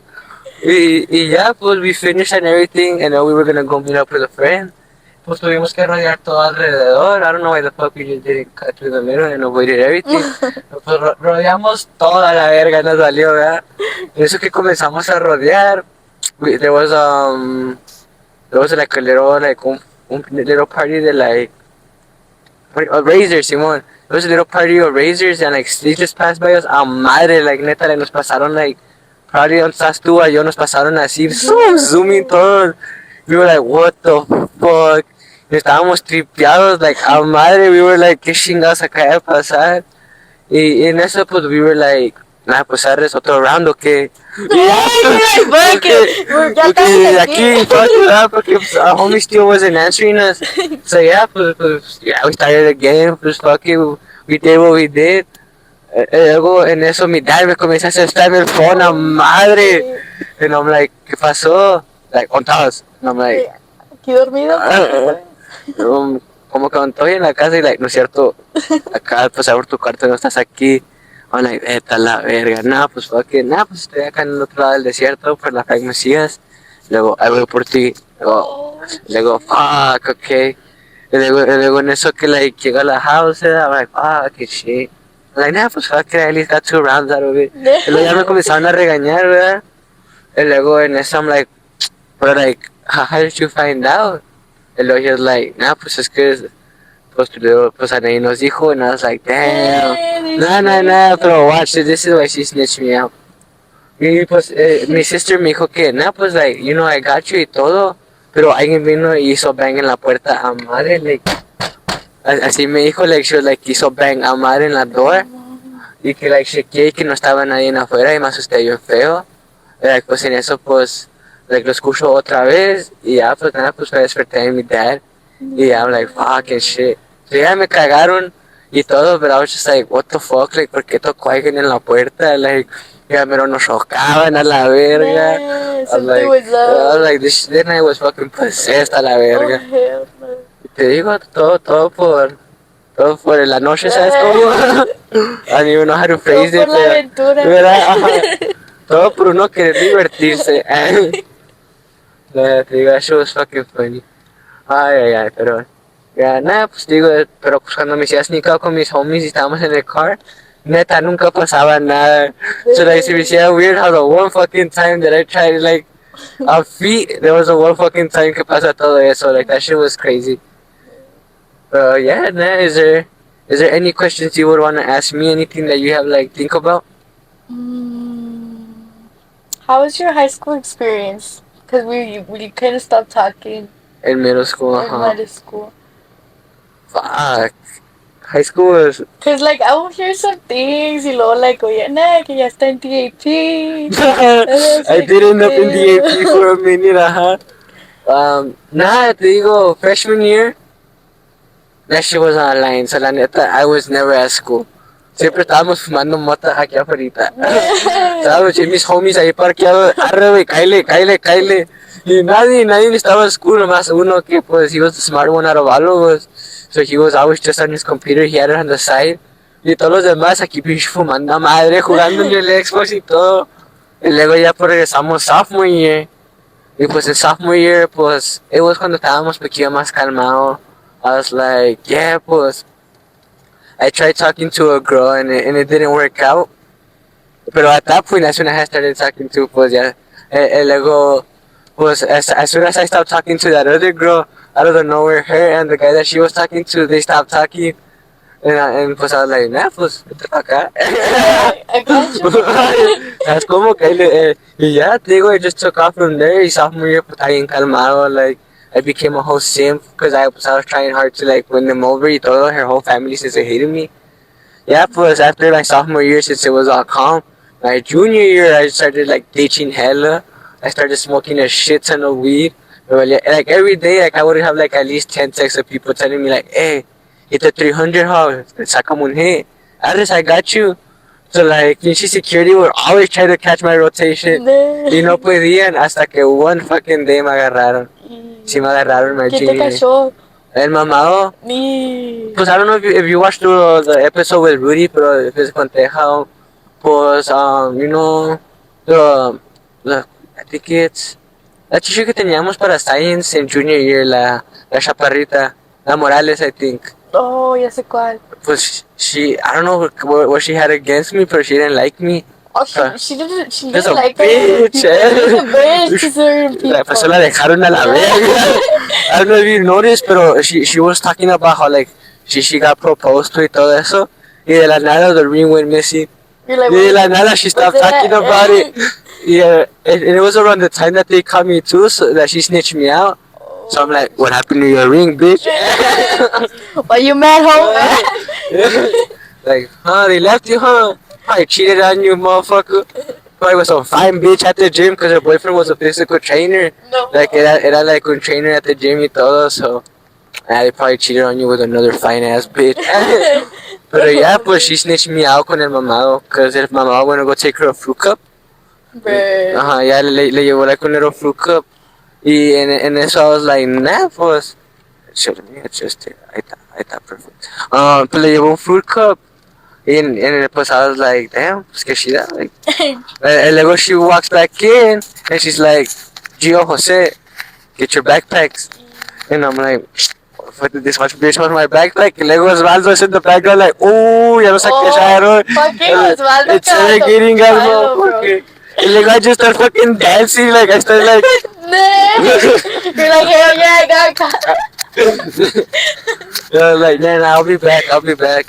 Y ya, pues we finished and everything, and then we were gonna go meet up with a friend. Pues tuvimos que rodear todo alrededor. I don't know why the fuck we just didn't cut through the middle and avoided everything. Pues rodeamos toda la verga, nos valió, ¿verdad? En eso que comenzamos a rodear, there was like a little, like un little party de like, a razor, Simón. There was a little party of razors and like they just passed by us. A madre, like neta, like nos pasaron like, probably donde estás tú, yo nos pasaron así, zooming todos. We were like, what the fuck? Estábamos tripeados, like, a madre, we were like, ¿qué chingados acaba de pasar? Y en eso, pues, we were like, nah, pues, ¿sabes otro round o qué? Y ya, porque aquí, fuck it, porque pues, our homie still wasn't answering us. So, yeah, pues, yeah, we started again, pues, fuck it, we did what we did. Luego, en eso, mi dad me comenzó a hacer spam el phone, a madre. And I'm like, ¿qué pasó? Like, on toss. And I'm like, ¿Aquí dormido? como que cuando estoy en la casa y like, no es cierto, acá pues abro tu cuarto, no estás aquí. I'm like, vete a la verga, nah, pues fucking, nah, pues estoy acá en el otro lado del desierto, por la Frank Mesías. Luego, ahí voy por ti. Luego, fuck, okay. Y luego en eso que like, llega a la house, I'm like, fuck, que shit. I'm like, nah, pues fuck it, I at least got 2 rounds out of it. Y luego ya me comenzaron a regañar, ¿verdad? Y luego en eso I'm like, but like, how did you find out? Y luego he was like, nah, pues es que, pues a nadie nos dijo, and I was like, damn, nah, pero watch, this is why she snitched me out. Y pues mi sister me dijo que, nah, pues like, you know, I got you y todo, pero alguien vino y hizo bang en la puerta a madre, like, así me dijo, like, she was like, hizo bang a madre en la door, y que like, chequeé y que no estaba nadie afuera y me asusté yo feo. Like, pues en eso, pues, like, lo escucho otra vez y ya, pues nada, pues me desperté de mi dad y ya, I'm like, fucking shit. So ya me cagaron y todo, pero I was just like, what the fuck, like, ¿por qué tocó alguien en la puerta? Like, ya, pero nos chocaban a la verga. I was like, this night was fucking possessed a la verga. Y te digo, todo por la noche, ¿sabes cómo? I don't even know how to phrase it, por la aventura. ¿verdad? Todo por uno querer divertirse. Te digo, that shit was fucking funny. Ay, pero... Ya, nada, pues digo, pero pues cuando me hacía sneak out con mis homies y estábamos en el car, neta, nunca pasaba nada. So like, se me hacía weird how the one fucking time that I tried, like, a feet, there was a one fucking time que pasa todo eso. Like, that shit was crazy. Yeah, nah, is there any questions you would want to ask me? Anything that you have, like, think about? How was your high school experience? Because we kind of stopped talking In middle school, in middle school. Fuck. High school was... Because, like, I will hear some things, y luego, like, oye, nah, que ya está en TAP. I did end up in the AP for a minute, Nah, te digo, freshman year, that shit was online, so la neta, I was never at school. Siempre estábamos fumando mota aquí afuera. Estábamos y mis homies ahí parqueados, arre, wey, cáile. Y nadie estaba en school, nomás uno que, pues, he was the smart one out of all of us. So he was always just on his computer, he had it on the side. Y todos los demás aquí pinche fumando a madre, jugando en el Xbox y todo. Y luego ya pues regresamos sophomore year. Y pues en sophomore year, pues, it was cuando estábamos un poquito más calmado. I was like, yeah, pues, I tried talking to a girl and it didn't work out. Pero at that point, as soon as I started talking to, pues, ya, luego, pues, as soon as I stopped talking to that other girl, out of the nowhere, her and the guy that she was talking to, they stopped talking. And pues I was like, nah, pues, vete para acá. I got you. That's como que, y ya, te digo, I just took off from there. Y sophomore year, pues, ahí en Calmado, like, I became a whole simp because I was trying hard to, like, win them over y todo. Her whole family, since they hated me. Yeah, plus after my sophomore year, since it was all calm, my junior year, I started, like, ditching hella. I started smoking a shit ton of weed. Well, yeah, like, every day, like, I would have, like, at least 10 texts of people telling me, like, hey, hit the 300 hog, sacame un hit. Aris, I got you. So, like, pinche security would always try to catch my rotation. Y no podían hasta que one fucking day me agarraron. Sí me agarraron my ¿Quién te junior year. cachó? El mamado. Ni. Pues I don't know if you watched the episode with Rudy, pero if it's Conteja, pues, you know, the, I think it's, la chica que teníamos para science in junior year, la chaparrita, la Morales, I think. Oh, ya sé cuál. Pues I don't know what she had against me, but she didn't like me. Oh, she didn't She's a like bitch, She's a bitch to certain people. Pues la dejaron a la verga. I don't know if you noticed, pero she was talking about how, like, she got proposed to y todo eso. Y de la nada, the ring went missing. You're like, Y de la nada, she stopped talking about it. Yeah, and it was around the time that they caught me too, so that she snitched me out. So I'm like, what happened to your ring, bitch? Why you mad, hoe? Like, huh, they left you, huh? I cheated on you, motherfucker. Probably was some fine bitch at the gym because her boyfriend was a physical trainer. No. Like, era like un trainer at the gym y todo, so they probably cheated on you with another fine ass bitch. But yeah, pues she snitched me out con el mamado because if my mom wanted to go take her a fruit cup. Ajá, ya le llevó like un little fruit cup. Y en eso I was like, nah, pues. Should have adjusted. Ahí está perfect. Pues le llevó un fruit cup. And pues I was like, damn, pues que she da. Like, and luego she walks back in and she's like, Gio Jose, get your backpacks. And I'm like, what did this much bitch want my backpack? Y luego Osvaldo is in the background like, ya lo saquearon. Fucking Osvaldo. It's getting al motherfucker. And luego I just start fucking dancing, like I start like. You're like, hell yeah, I got caught. Like, man, I'll be back.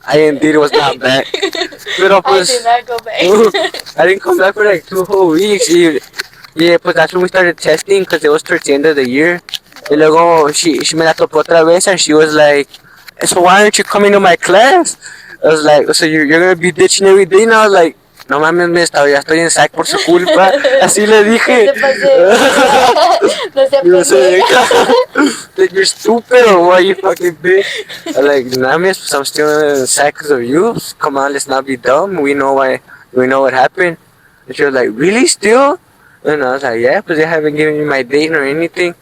I indeed was not back. Pero pues, I did not go back. I didn't come back for like 2 whole weeks. Yeah, pues that's when we started testing because it was towards the end of the year. Y luego she me la topó otra vez and she was like, so why aren't you coming to my class? I was like, so you're going to be ditching every day? And I was like, no mames, me ya estoy en SAC por su culpa. Así le dije. No se Like, you're stupid or what, you fucking bitch? I'm like, nah, miss, I'm still in SAC because of you. Come on, let's not be dumb. We know what happened. And she was like, really, still? And I was like, yeah, because they haven't given me my date or anything.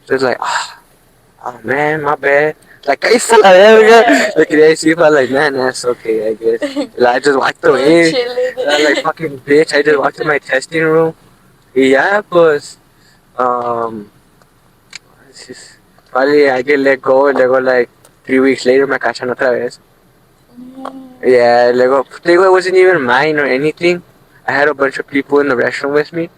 So it's like, oh man, my bad. Like, I feel like, like, I see if I like, man, that's okay, I guess. Like, I just walked away. I like, fucking bitch, I just walked to my testing room. Yeah, pues, it's just, probably I get let go, and luego, like, 3 weeks later, me cachan otra vez. Yeah, luego, it wasn't even mine or anything. I had a bunch of people in the restaurant with me.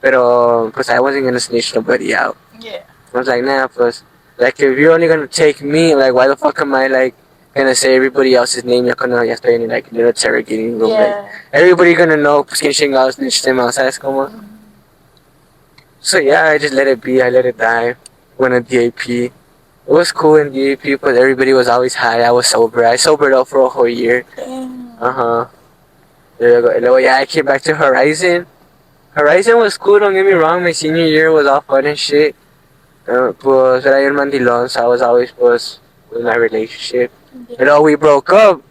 Pero, pues, I wasn't gonna snitch nobody out. Yeah. I was like, nah, pues, like, if you're only gonna take me, like, why the fuck am I, like, gonna say everybody else's name? Ya cuando ya estoy en, like, little interrogating room, like, everybody gonna know, pues, quién chingados snitched out, ¿sabes cómo? So, yeah, I just let it be, I let it die. Went to DAP. It was cool in DAP, but everybody was always high. I was sober. I sobered up for a whole year. Uh-huh. Luego, yeah, I came back to Horizon. Horizon was cool, don't get me wrong. My senior year was all fun and shit. Pues era un mandilón, so I was always with my relationship. But we broke up.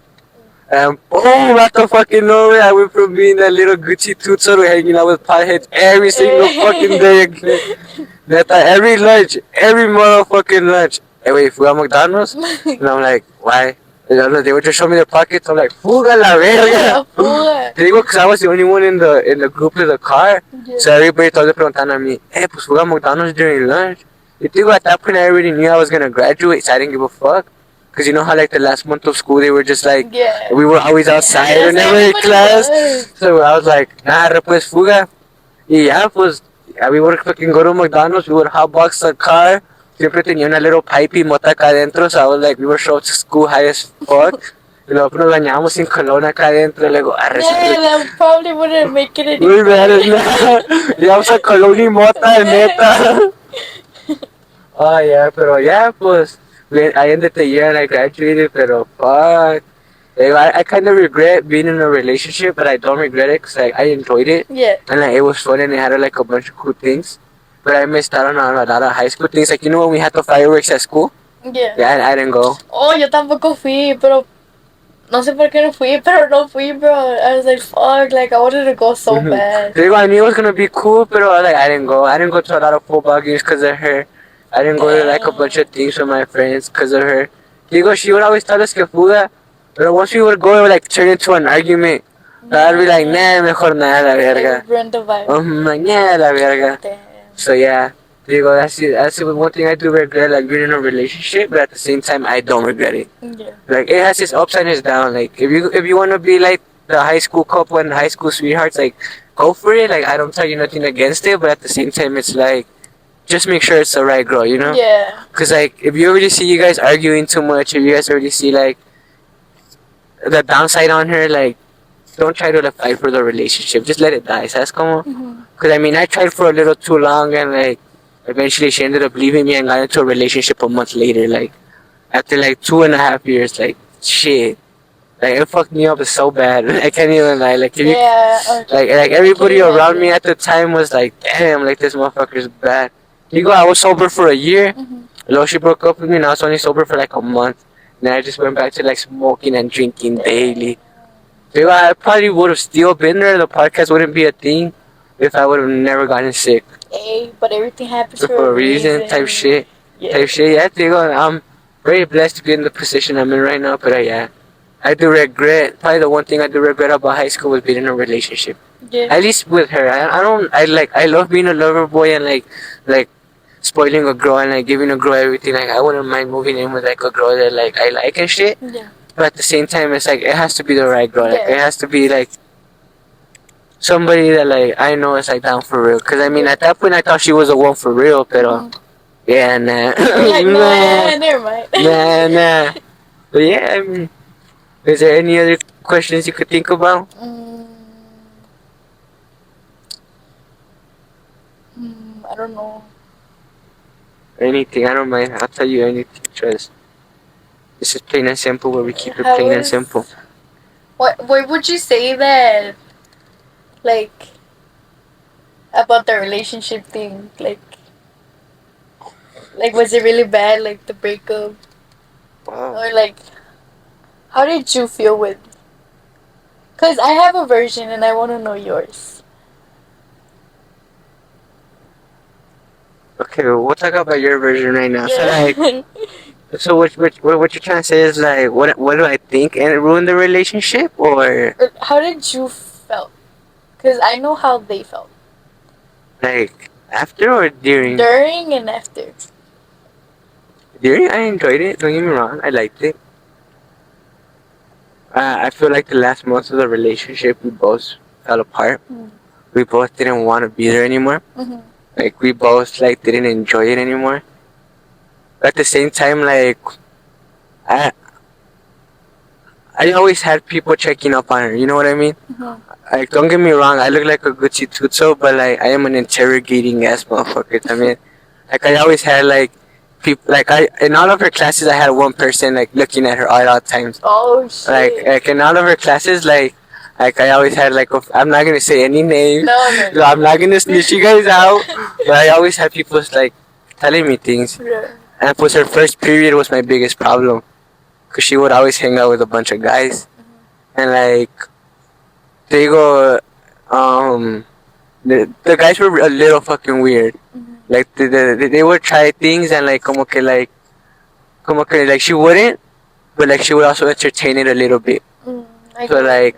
And boom, out the fucking nowhere, I went from being that little Gucci tutor to hanging out with potheads every single fucking day again. Neta, every lunch, every motherfucking lunch. Hey, wait, fui a McDonald's? And I'm like, why? They would just show me their pockets. I'm like, fuga la verga. Te digo, because I was the only one in the group of the car. So everybody started preguntando a mí, hey, pues fuga a McDonald's during lunch. You think at that point I already knew I was gonna graduate, so I didn't give a fuck. Cause you know how like the last month of school they were just like, we were always outside and never in class. So I was like, nah, pues fuga. Y ya, pues, we would fucking go to McDonald's, we would hotbox the car, siempre tenía una little pipe y mota acá adentro, so I was like, we were showing to school high as fuck. Y luego nos bañábamos sin colón acá adentro, y luego, arre, Yeah, that probably wouldn't make it any muy better. bad, llevamos a colón y mota, de neta. Oh, yeah, pero yeah, pues, I ended the year and I graduated, pero fuck. I kind of regret being in a relationship, but I don't regret it because I enjoyed it. Yeah. And like, it was fun and it had like a bunch of cool things. But I missed out on a lot of high school things. Like, you know when we had the fireworks at school? Yeah. Yeah, I didn't go. Oh, yo tampoco fui, pero no sé por qué no fui, pero no fui, bro. I was like, fuck, like I wanted to go so bad. Digo, I knew it was going to be cool, but like, I didn't go. I didn't go to a lot of football games because of her. I didn't go to like a bunch of things with my friends because of her. Digo, she would always tell us que fuga. But once we would go, it would like turn into an argument. I'd be like, nah, mejor nada, la verga. Like, ruined the vibe. Like, nah, la verga. Damn. So yeah, digo, that's the one thing I do regret, like being in a relationship, but at the same time, I don't regret it. Yeah. Like, it has its ups and its downs. Like, if you want to be like the high school couple and high school sweethearts, like, go for it. Like, I don't tell you nothing against it, but at the same time, it's like, just make sure it's the right girl, you know? Yeah. Because, like, if you already see you guys arguing too much, if you guys already see, like, the downside on her, like, don't try to like, fight for the relationship. Just let it die. ¿Sabes cómo? Because, I mean, I tried for a little too long, and, like, eventually she ended up leaving me and got into a relationship a month later. Like, after, like, 2.5 years, like, shit. Like, it fucked me up so bad. I can't even lie. Like, if you, Yeah. like everybody around me at the time was like, damn, like, this motherfucker's bad. You go, I was sober for a year. Luego she broke up with me, and I was only sober for, like, a month. Then I just went back to, like, smoking and drinking daily. Dude, I probably would have still been there. The podcast wouldn't be a thing if I would have never gotten sick. Hey, but everything happens For a reason, type shit. Yeah. Type shit, yeah, digo, I'm very blessed to be in the position I'm in right now, but yeah. I do regret, probably the one thing I do regret about high school was being in a relationship. Yeah. At least with her. I love being a lover boy and like spoiling a girl and like giving a girl everything. Like, I wouldn't mind moving in with like a girl that like I like and shit. Yeah. But at the same time, it's like, it has to be the right girl. Like, Yeah. it has to be like somebody that like I know is like down for real. Cause I mean, at that point, I thought she was the one for real, pero yeah, nah. Like, nah, never mind. Nah. But yeah, I mean, is there any other questions you could think about? I don't know. Anything? I don't mind. I'll tell you anything. Trust. This is plain and simple, where we keep it How plain and is- simple. What would you say that, like, about the relationship thing? Like was it really bad, like the breakup? Wow. Or like, how did you feel with? Cause I have a version and I want to know yours. Okay, we'll talk about your version right now. Yeah. So what you're trying to say is like, what do I think and it ruined the relationship, or Or how did you felt? Cause I know how they felt like after or during? during and after. During, I enjoyed it. Don't get me wrong, I liked it. I feel like the last months of the relationship, we both fell apart. We both didn't want to be there anymore. Like, we both like didn't enjoy it anymore. At the same time, like, I always had people checking up on her. You know what I mean? Like, don't get me wrong, I look like a Gucci tutso, but like, I am an interrogating ass motherfucker. I mean, like, I always had like people, like, in all of her classes, I had one person like looking at her at all times. Oh shit. Like in all of her classes, like I always had like I'm not gonna say any names. No. So I'm not gonna snitch you guys out. But I always had people like telling me things. Yeah. And plus, her first period was my biggest problem, cause she would always hang out with a bunch of guys, and like they go, the guys were a little fucking weird. Like they would try things and like como que like she wouldn't, but like she would also entertain it a little bit. So like,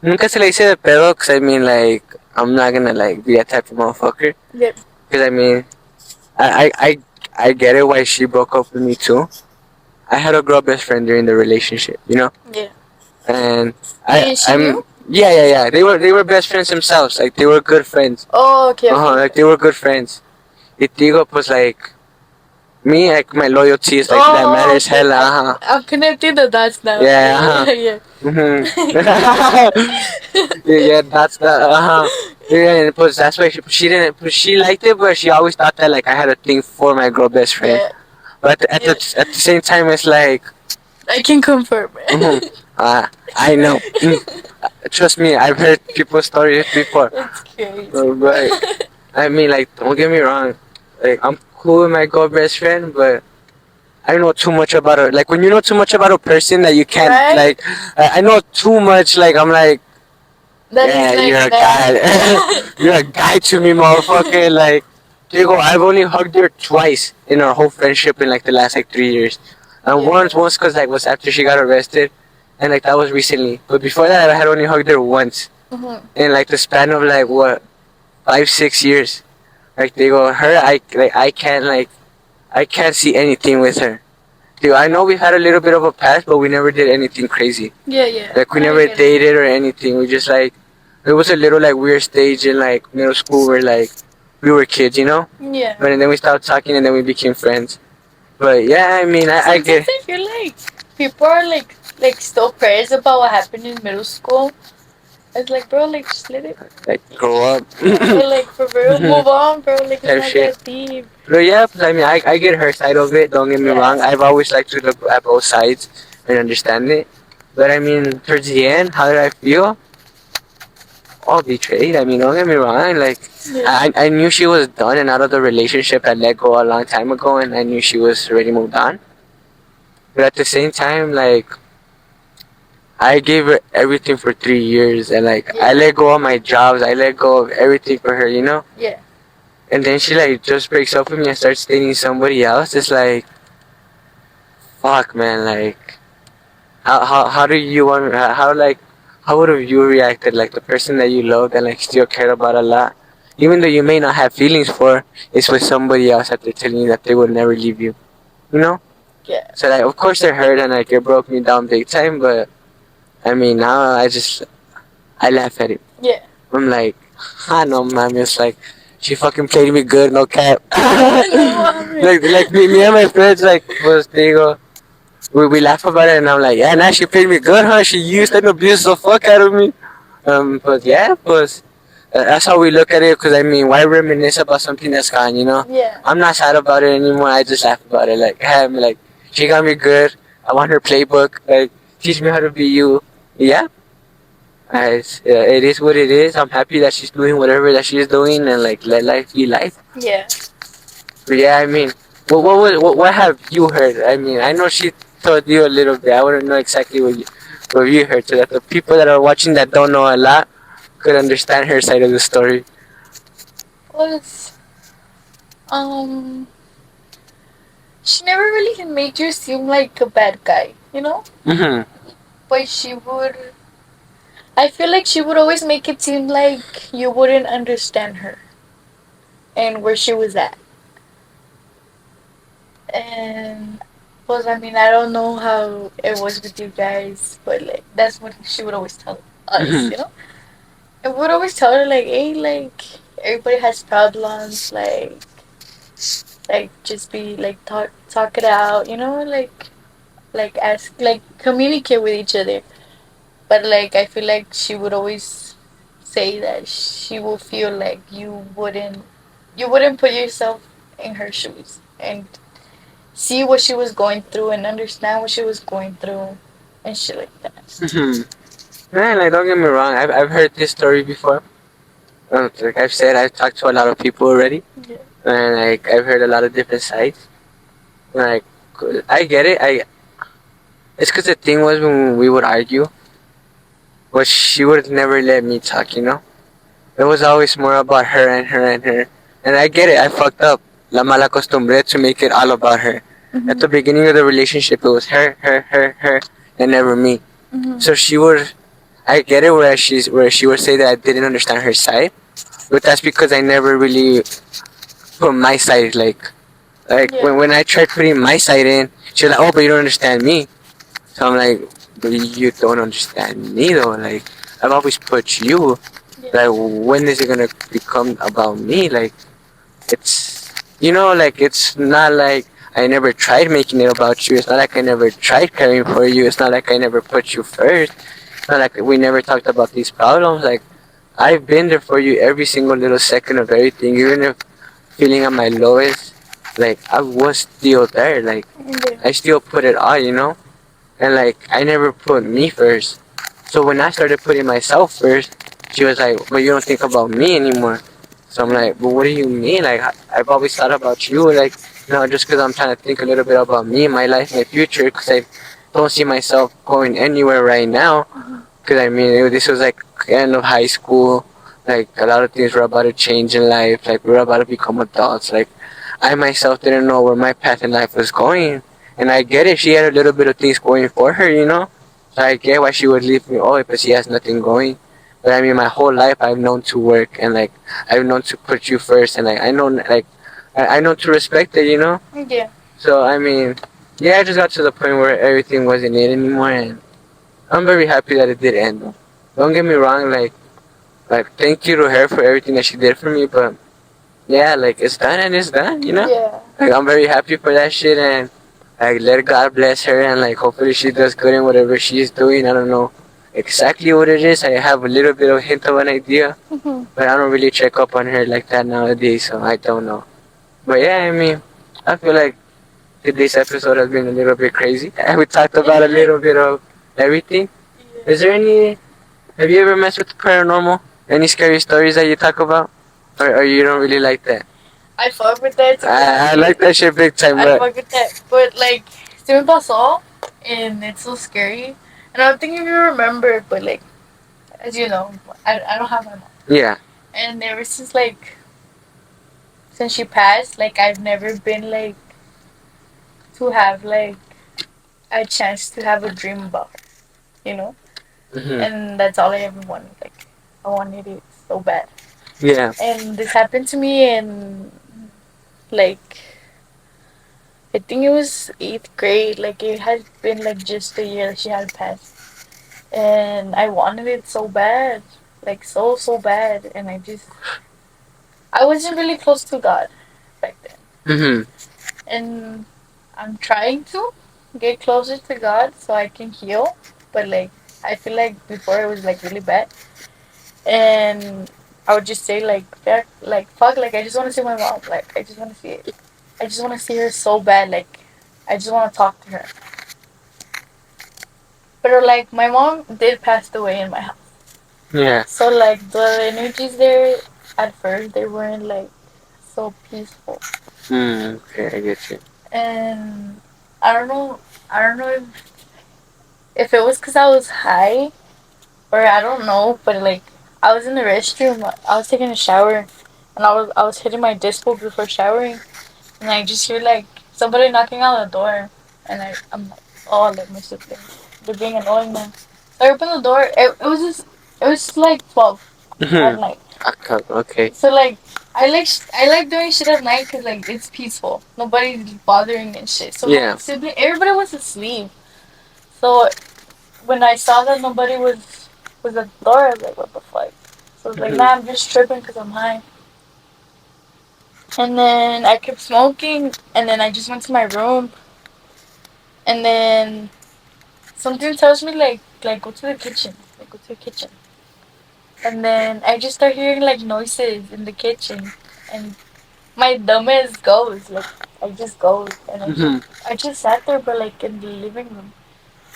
nunca se le hice de pedo, cause I mean like I'm not gonna like be that type of motherfucker. Yep. Cause I mean, I get it why she broke up with me too. I had a girl best friend during the relationship, you know. Yeah. And And she knew? yeah. They were best friends themselves. Like they were good friends. Oh, okay. Like they were good friends. Y te digo, pues like, Me, like my loyalty is like that matters okay. hella. Uh-huh. I'm connecting the dots now. Yeah. Uh-huh. Yeah. Mhm. Yeah, that's the yeah, and plus that's why she didn't. She liked it, but she always thought that like I had a thing for my girl best friend. Yeah. But Yeah. at the same time, it's like, I can confirm. mhm, I know. Trust me, I've heard people's stories before. It's crazy. But I mean, like, don't get me wrong. Like, I'm cool with my girl best friend, but I don't know too much about her. Like, when you know too much about a person that you can't, Right? like, I know too much. Like, I'm like, That is yeah, like you're a that. guy. You're a guy to me, motherfucker. Like, Diego, I've only hugged her twice in our whole friendship in like the last like 3 years. And Yeah. once cause like was after she got arrested, and like that was recently. But before that, I had only hugged her once Mhm. in like the span of like what 5 6 years. Like they go her, I can't see anything with her. Dude, I know we had a little bit of a past, but we never did anything crazy. Yeah, yeah. Like we I never get it. dated or anything. We just like it was a little like weird stage in like middle school where like we were kids, you know. Yeah. But then we started talking and then we became friends. But yeah, I mean, I Sometimes get I feel like people are like still crazy about what happened in middle school. It's like, bro, like just let it. like grow up. Like for real, move on, bro. Like it's Type not shit. that deep. But yeah, I mean, I get her side of it. Don't get me Yeah. wrong. I've always liked to look at both sides and understand it. But I mean, towards the end, how did I feel? All betrayed. I mean, don't get me wrong. Like, Yeah. I knew she was done and out of the relationship. I let go a long time ago, and I knew she was already moved on. But at the same time, like, I gave her everything for 3 years, and like, I Yeah. let go of my jobs. I let go of everything for her, you know. Yeah. And then she like just breaks up with me and starts dating somebody else. It's like, fuck, man. Like, how do you want? How would have you reacted? Like the person that you loved and like still cared about a lot, even though you may not have feelings for, is with somebody else that they're telling you that they would never leave you. You know? Yeah. So like, of course it hurt and like it broke me down big time. But I mean, now I laugh at it. Yeah. I'm like, I know, man. It's like she fucking played me good, no cap. No, like me and my friends like was they go. We laugh about it and I'm like, yeah, now she played me good, huh? She used and abused the fuck out of me. But yeah, but that's how we look at it. Cause I mean, why reminisce about something that's gone? You know, Yeah. I'm not sad about it anymore. I just laugh about it. Like, hey, I'm like, she got me good. I want her playbook. Like, teach me how to be you. Yeah. It is what it is. I'm happy that she's doing whatever that she's doing and like let life be life. Yeah. But yeah, I mean, what have you heard? I mean, I know she told you a little bit. I want to know exactly what you heard, so that the people that are watching that don't know a lot could understand her side of the story. Well, it's um, she never really made you seem like a bad guy, you know. Mhm. But she would. I feel like she would always make it seem like you wouldn't understand her and where she was at. And well, I mean, I don't know how it was with you guys, but like that's what she would always tell us, Mhm. you know. And would always tell her like, hey, like everybody has problems, like just be like talk it out, you know, like ask like communicate with each other. But like I feel like she would always say that she will feel like you wouldn't put yourself in her shoes and see what she was going through and understand what she was going through and shit like that. Mhm. Man, like don't get me wrong. I've heard this story before. Like I've said, I've talked to a lot of people already, Yeah. and like I've heard a lot of different sides. Like I get it. It's because the thing was when we would argue, but she would never let me talk. You know. It was always more about her and her and her. And I get it, I fucked up. La mala costumbre to make it all about her. At Mhm. the beginning of the relationship, it was her, and never me. Mhm. So I get it where she would say that I didn't understand her side, but that's because I never really put my side, like Yeah. when I tried putting my side in, she's like, oh, but you don't understand me. So I'm like, but you don't understand me though. Like I've always put you. Yeah. Like when is it gonna become about me? Like it's like it's not like I never tried making it about you. It's not like I never tried caring for you. It's not like I never put you first. It's not like we never talked about these problems. Like, I've been there for you every single little second of everything, even if feeling at my lowest. Like, I was still there. Like, Yeah. I still put it all, you know? And like, I never put me first. So when I started putting myself first, she was like, "But you don't think about me anymore." So I'm like, "But what do you mean? Like, I've always thought about you. Like, just because I'm trying to think a little bit about me, my life, my future. Because I don't see myself going anywhere right now. Because I mean, this was like end of high school. Like, a lot of things were about to change in life. Like, we were about to become adults. Like, I myself didn't know where my path in life was going. And I get it. She had a little bit of things going for her. So I get why she would leave me. Oh, but she has nothing going. But I mean, my whole life I've known to work, and like I've known to put you first, and like I know to respect it. Yeah. So I mean, yeah, I just got to the point where everything wasn't it anymore, and I'm very happy that it did end. Though. Don't get me wrong, like thank you to her for everything that she did for me, but yeah, like it's done and it's done. Yeah. Like I'm very happy for that shit, and like let God bless her, and like hopefully she does good in whatever she's doing. I don't know exactly what it is. I have a little bit of hint of an idea, Mhm. but I don't really check up on her like that nowadays, so I don't know. But yeah, I mean, I feel like today's episode has been a little bit crazy. We talked about a little bit of everything. Is there any? Have you ever messed with the paranormal? Any scary stories that you talk about, or you don't really like that? I fuck with that, to be I like honest. that shit big time, I but fuck with that. But like, se me pasó, and it's so scary. And I don't think if you remember, but like, as you know, I don't have my mom. yeah. And ever since like, since she passed, like, I've never been like, to have like, a chance to have a dream about her. Hmm. And that's all I ever wanted. Like, I wanted it so bad. Yeah. And this happened to me in, like, I think it was eighth grade. Like, it had been like just a year she had passed. And I wanted it so bad. Like, so, so bad. And I wasn't really close to God back then. Hmm. And I'm trying to get closer to God so I can heal. But, like, I feel like before it was like really bad. And I would just say like, fuck, like, I just want to see my mom. Like, I just want to see it. I just want to see her so bad. Like, I just want to talk to her. But like, my mom did pass away in my house. Yeah. So like, the energies there at first, they weren't like so peaceful. Okay, I get you. And I don't know. I don't know if it was because I was high, or I don't know. But like, I was in the restroom. I was taking a shower, and I was hitting my disco before showering, and I just hear like somebody knocking on the door, and I'm like, oh, like my siblings, they're being annoying now. So I opened the door. It was like 12 at Hmm. night. Okay. So like, I like doing shit at night because like it's peaceful. Nobody's bothering and shit. So my Yeah. sibling, everybody was asleep. So when I saw that nobody was at the door, I was like, what the fuck? So I was like, Hmm. nah, I'm just tripping because I'm high. And then I kept smoking, and then I just went to my room, and then something tells me like go to the kitchen, like go to the kitchen. And then I just start hearing like noises in the kitchen, and my dumbass goes like, I just goes, and Hmm. I just sat there, but like in the living room.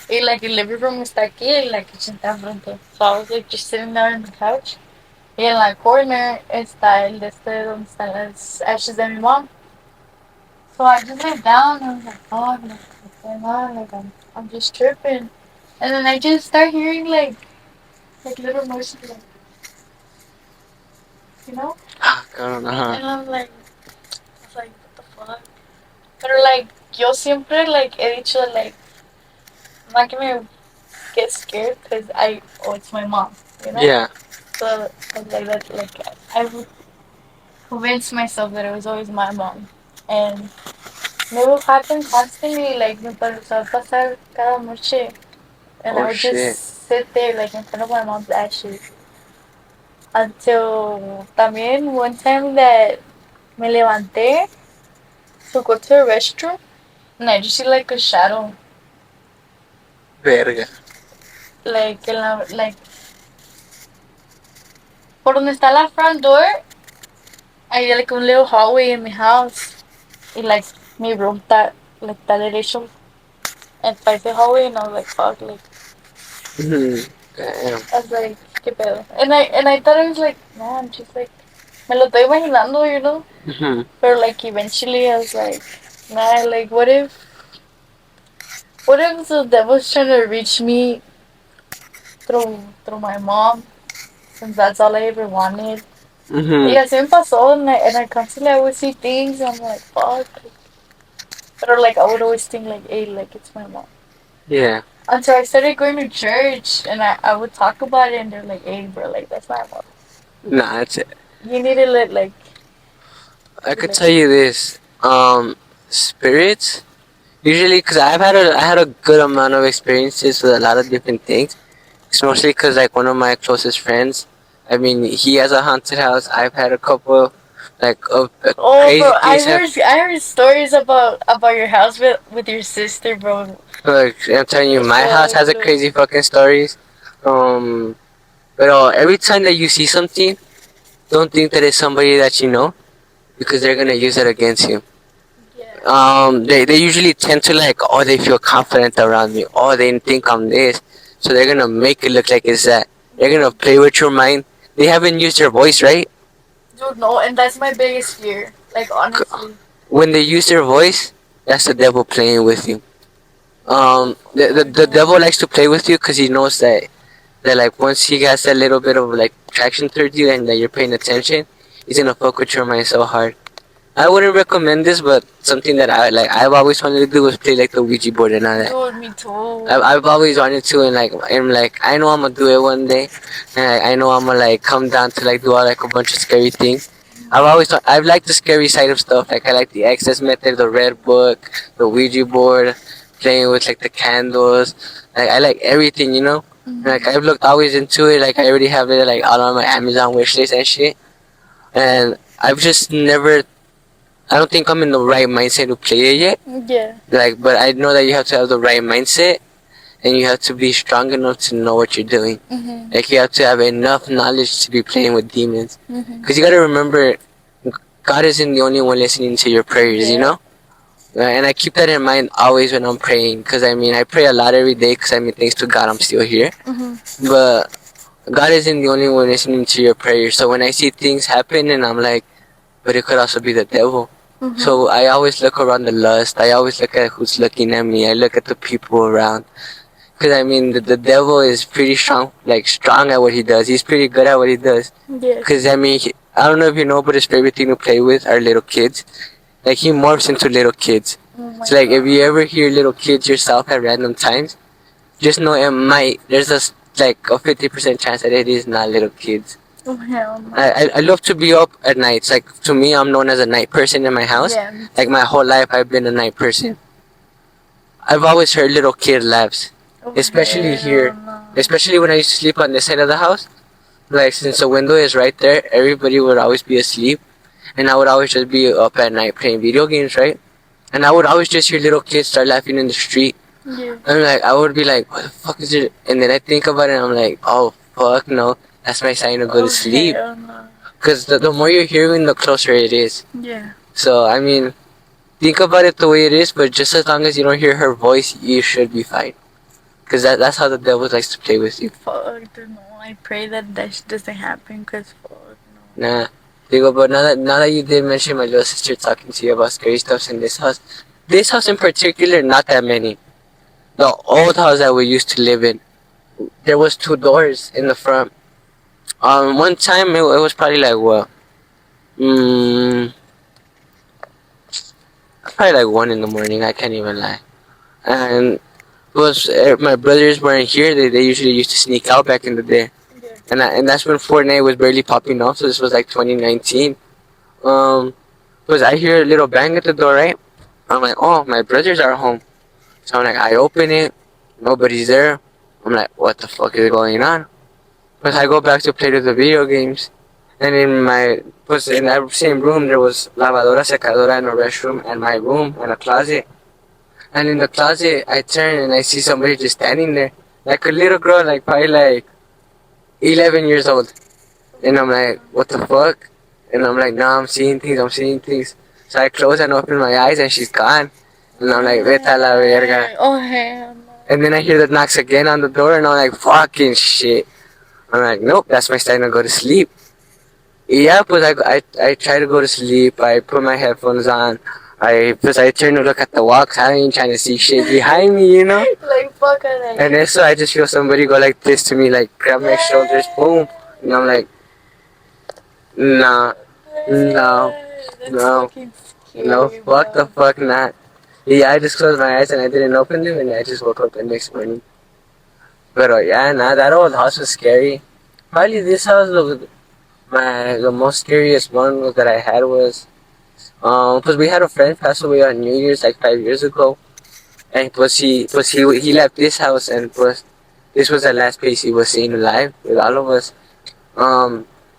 Like el living room está aquí y la kitchen está enfrente. So I was like just sitting there on the couch. Y en la corner está el de este donde están las ashes de mi mom. So I just laid down and I was like, oh, like, what's going on? Like, I'm just tripping. And then I just start hearing like little noises, like, you know? I don't know. And I was like, what the fuck? But like, yo siempre like he dicho like, I'm not gonna get scared because it's my mom. Yeah. So I was like that, like, I would convince myself that it was always my mom. And it would happen constantly, like, me pasaba pasar cada noche. And I Oh would just shit. sit there, like, in front of my mom's ashes. Until también one time that me levanté to go to the restroom. and I just see like a shadow. Verga. Like, like, por donde está la front door, I like un little hallway in my house. Y like, mi room like, that derecho. And parece hallway, and I was like, fuck, like, Mm-hmm. Damn. I was like, qué pedo. And I thought it was like, man, she's like, me lo estoy imaginando, you know? Mm-hmm. But like, eventually I was like, man, like, what if the devil's trying to reach me through my mom, since that's all I ever wanted? Mm-hmm. Y así me pasó, and I constantly I would see things, and I'm like, fuck. Or like, I would always think, like, hey, like, it's my mom. Yeah. Until I started going to church, and I would talk about it, and they're like, hey, bro, like, that's my mom. Nah, that's it. You need to let, like, I be could like, tell you this. Spirits. Usually, cause I had a good amount of experiences with a lot of different things. It's mostly cause like one of my closest friends. I mean, he has a haunted house. I've had a couple, like of oh, bro, crazy things happen. I heard stories about your house with your sister, bro. Like I'm telling you, my house Fuck, has a crazy fucking stories. Um, but every time that you see something, don't think that it's somebody that you know, because they're gonna use it against you. yeah, They usually tend to like, oh, they feel confident around me. Oh, they think I'm this, so they're gonna make it look like it's that. They're gonna play with your mind. They haven't used their voice, right? dude, no, and that's my biggest fear. Like, honestly, When they use their voice, that's the devil playing with you. The devil likes to play with you because he knows that like once he has that little bit of like traction towards you and that you're paying attention, he's gonna fuck with your mind so hard. I wouldn't recommend this, but something that I've always wanted to do was play like the Ouija board and all that. dude, me too. I've always wanted to, and like I know I'm gonna do it one day, and I know I'm gonna like come down to like do all like a bunch of scary things. I've liked the scary side of stuff. Like I like the access method, the red book, the Ouija board, playing with like the candles. Like I like everything, you know. And, like I've looked always into it. Like I already have it like all on my Amazon wish list and shit. And I've just never. I don't think I'm in the right mindset to play it yet. Yeah. Like, but I know that you have to have the right mindset and you have to be strong enough to know what you're doing. Mhm. Like you have to have enough knowledge to be playing with demons. Mhm. Because you gotta remember, God isn't the only one listening to your prayers. You Yeah. know. And I keep that in mind always when I'm praying. Because I mean, I pray a lot every day. Because I mean, thanks to God, I'm still here. Mhm. But God isn't the only one listening to your prayers. So when I see things happen, and I'm like, but it could also be the devil. Mhm. So I always look around the lust. I always look at who's looking at me. I look at the people around. Because I mean, the devil is pretty strong, like strong at what he does. He's pretty good at what he does. Yeah. Because I mean, I don't know if you know, but his favorite thing to play with are little kids. Like he morphs into little kids. Oh my So like, if you God. ever hear little kids yourself at random times, just know it might. There's like a 50% chance that it is not little kids. Oh hell no. I love to be up at nights. Like to me, I'm known as a night person in my house. Yeah. Me Like too. my whole life, I've been a night person. I've always heard little kid laughs, Oh especially hell here. no. Especially when I used to sleep on this side of the house. Like since the window is right there, everybody would always be asleep, and I would always just be up at night playing video games, right? And I would always just hear little kids start laughing in the street. Yeah. I'm like, I would be like, what the fuck is it? And then I think about it, and I'm like, oh fuck no, that's my sign to go to Oh sleep. hell no. Because the more you're hearing, the closer it is. Yeah. So, I mean, think about it the way it is, but just as long as you don't hear her voice, you should be fine. Because that's how the devil likes to play with you. Fuck, dude, no. I pray that shit doesn't happen, cause fuck no. Nah. Digo, but now that you did mention my little sister talking to you about scary stuff in this house in particular, not that many. The old house that we used to live in, there was two doors in the front. One time it was probably like what? Mm, probably like 1 in the morning. I can't even lie. And was my brothers weren't here. They usually used to sneak out back in the day, Yeah. and that's when Fortnite was barely popping off. So this was like 2019. Was I hear a little bang at the door, right? I'm like, oh, my brothers are home. So I'm like, I open it, nobody's there. I'm like, what the fuck is going on? But I go back to play with the video games, and in that same room there was lavadora, secadora, and a restroom, and my room and a closet. And in the closet, I turn and I see somebody just standing there, like a little girl, like probably like 11 years old. And I'm like, what the fuck? And I'm like, no, I'm seeing things, I'm seeing things. So I close and open my eyes and she's gone. And I'm like, vete a la verga. Oh, hell no. And then I hear the knocks again on the door and I'm like, fucking shit. I'm like, nope, that's my time to go to sleep. Yeah, but I try to go to sleep. I put my headphones on. I turn to look at the wall 'cause I ain't trying to see shit behind me, you know? Like, fuck her. And then so I just feel somebody go like this to me, like grab my shoulders, boom. And I'm like, nah, no, That's no, fucking scary, no, fuck the bro. fuck not. Yeah, I just closed my eyes and I didn't open them and I just woke up the next morning. But yeah, nah, that old house was scary. Probably this house, the most scariest one that I had was, cause we had a friend pass away on New Year's like 5 years ago, and he left this house and this was the last place he was seen alive with all of us.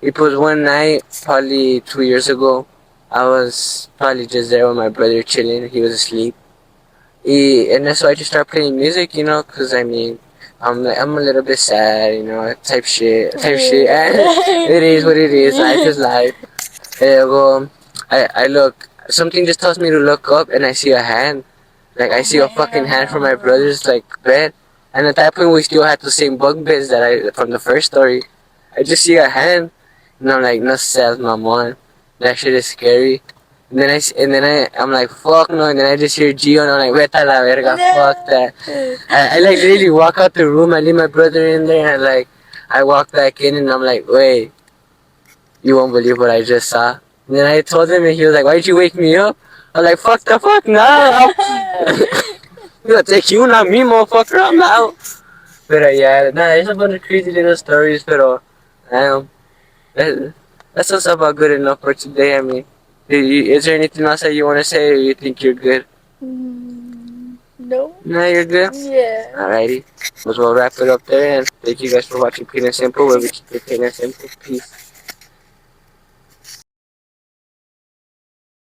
It was one night, probably 2 years ago. I was probably just there with my brother chilling. He was asleep. And then so I just started playing music, you know, cause I mean, I'm a little bit sad, you know, type shit. It is what it is. Life is life. Well, I look. Something just tells me to look up, and I see a hand. Like I see a fucking hand from my brother's like bed. And at that point, we still had the same bunk beds that I from the first story. I just see a hand, and I'm like, no seas, mamon. That shit is scary. I'm like, fuck no. And then I just hear Gio, and I'm like, vete a la verga, fuck that. I like literally walk out the room. I leave my brother in there, and I walk back in, and I'm like, wait, you won't believe what I just saw. And then I told him, and he was like, why'd you wake me up? I was like, fuck the fuck now. I'm gonna take you, not me, motherfucker. I'm out. But yeah, nah, there's a bunch of crazy little stories, but um, that, that's what's about good enough for today. I mean, is there anything else that you want to say, or you think you're good? No. No, you're good? Yeah. Alrighty. We'll wrap it up there, and thank you guys for watching Plain and Simple, where we keep it plain and simple. Peace.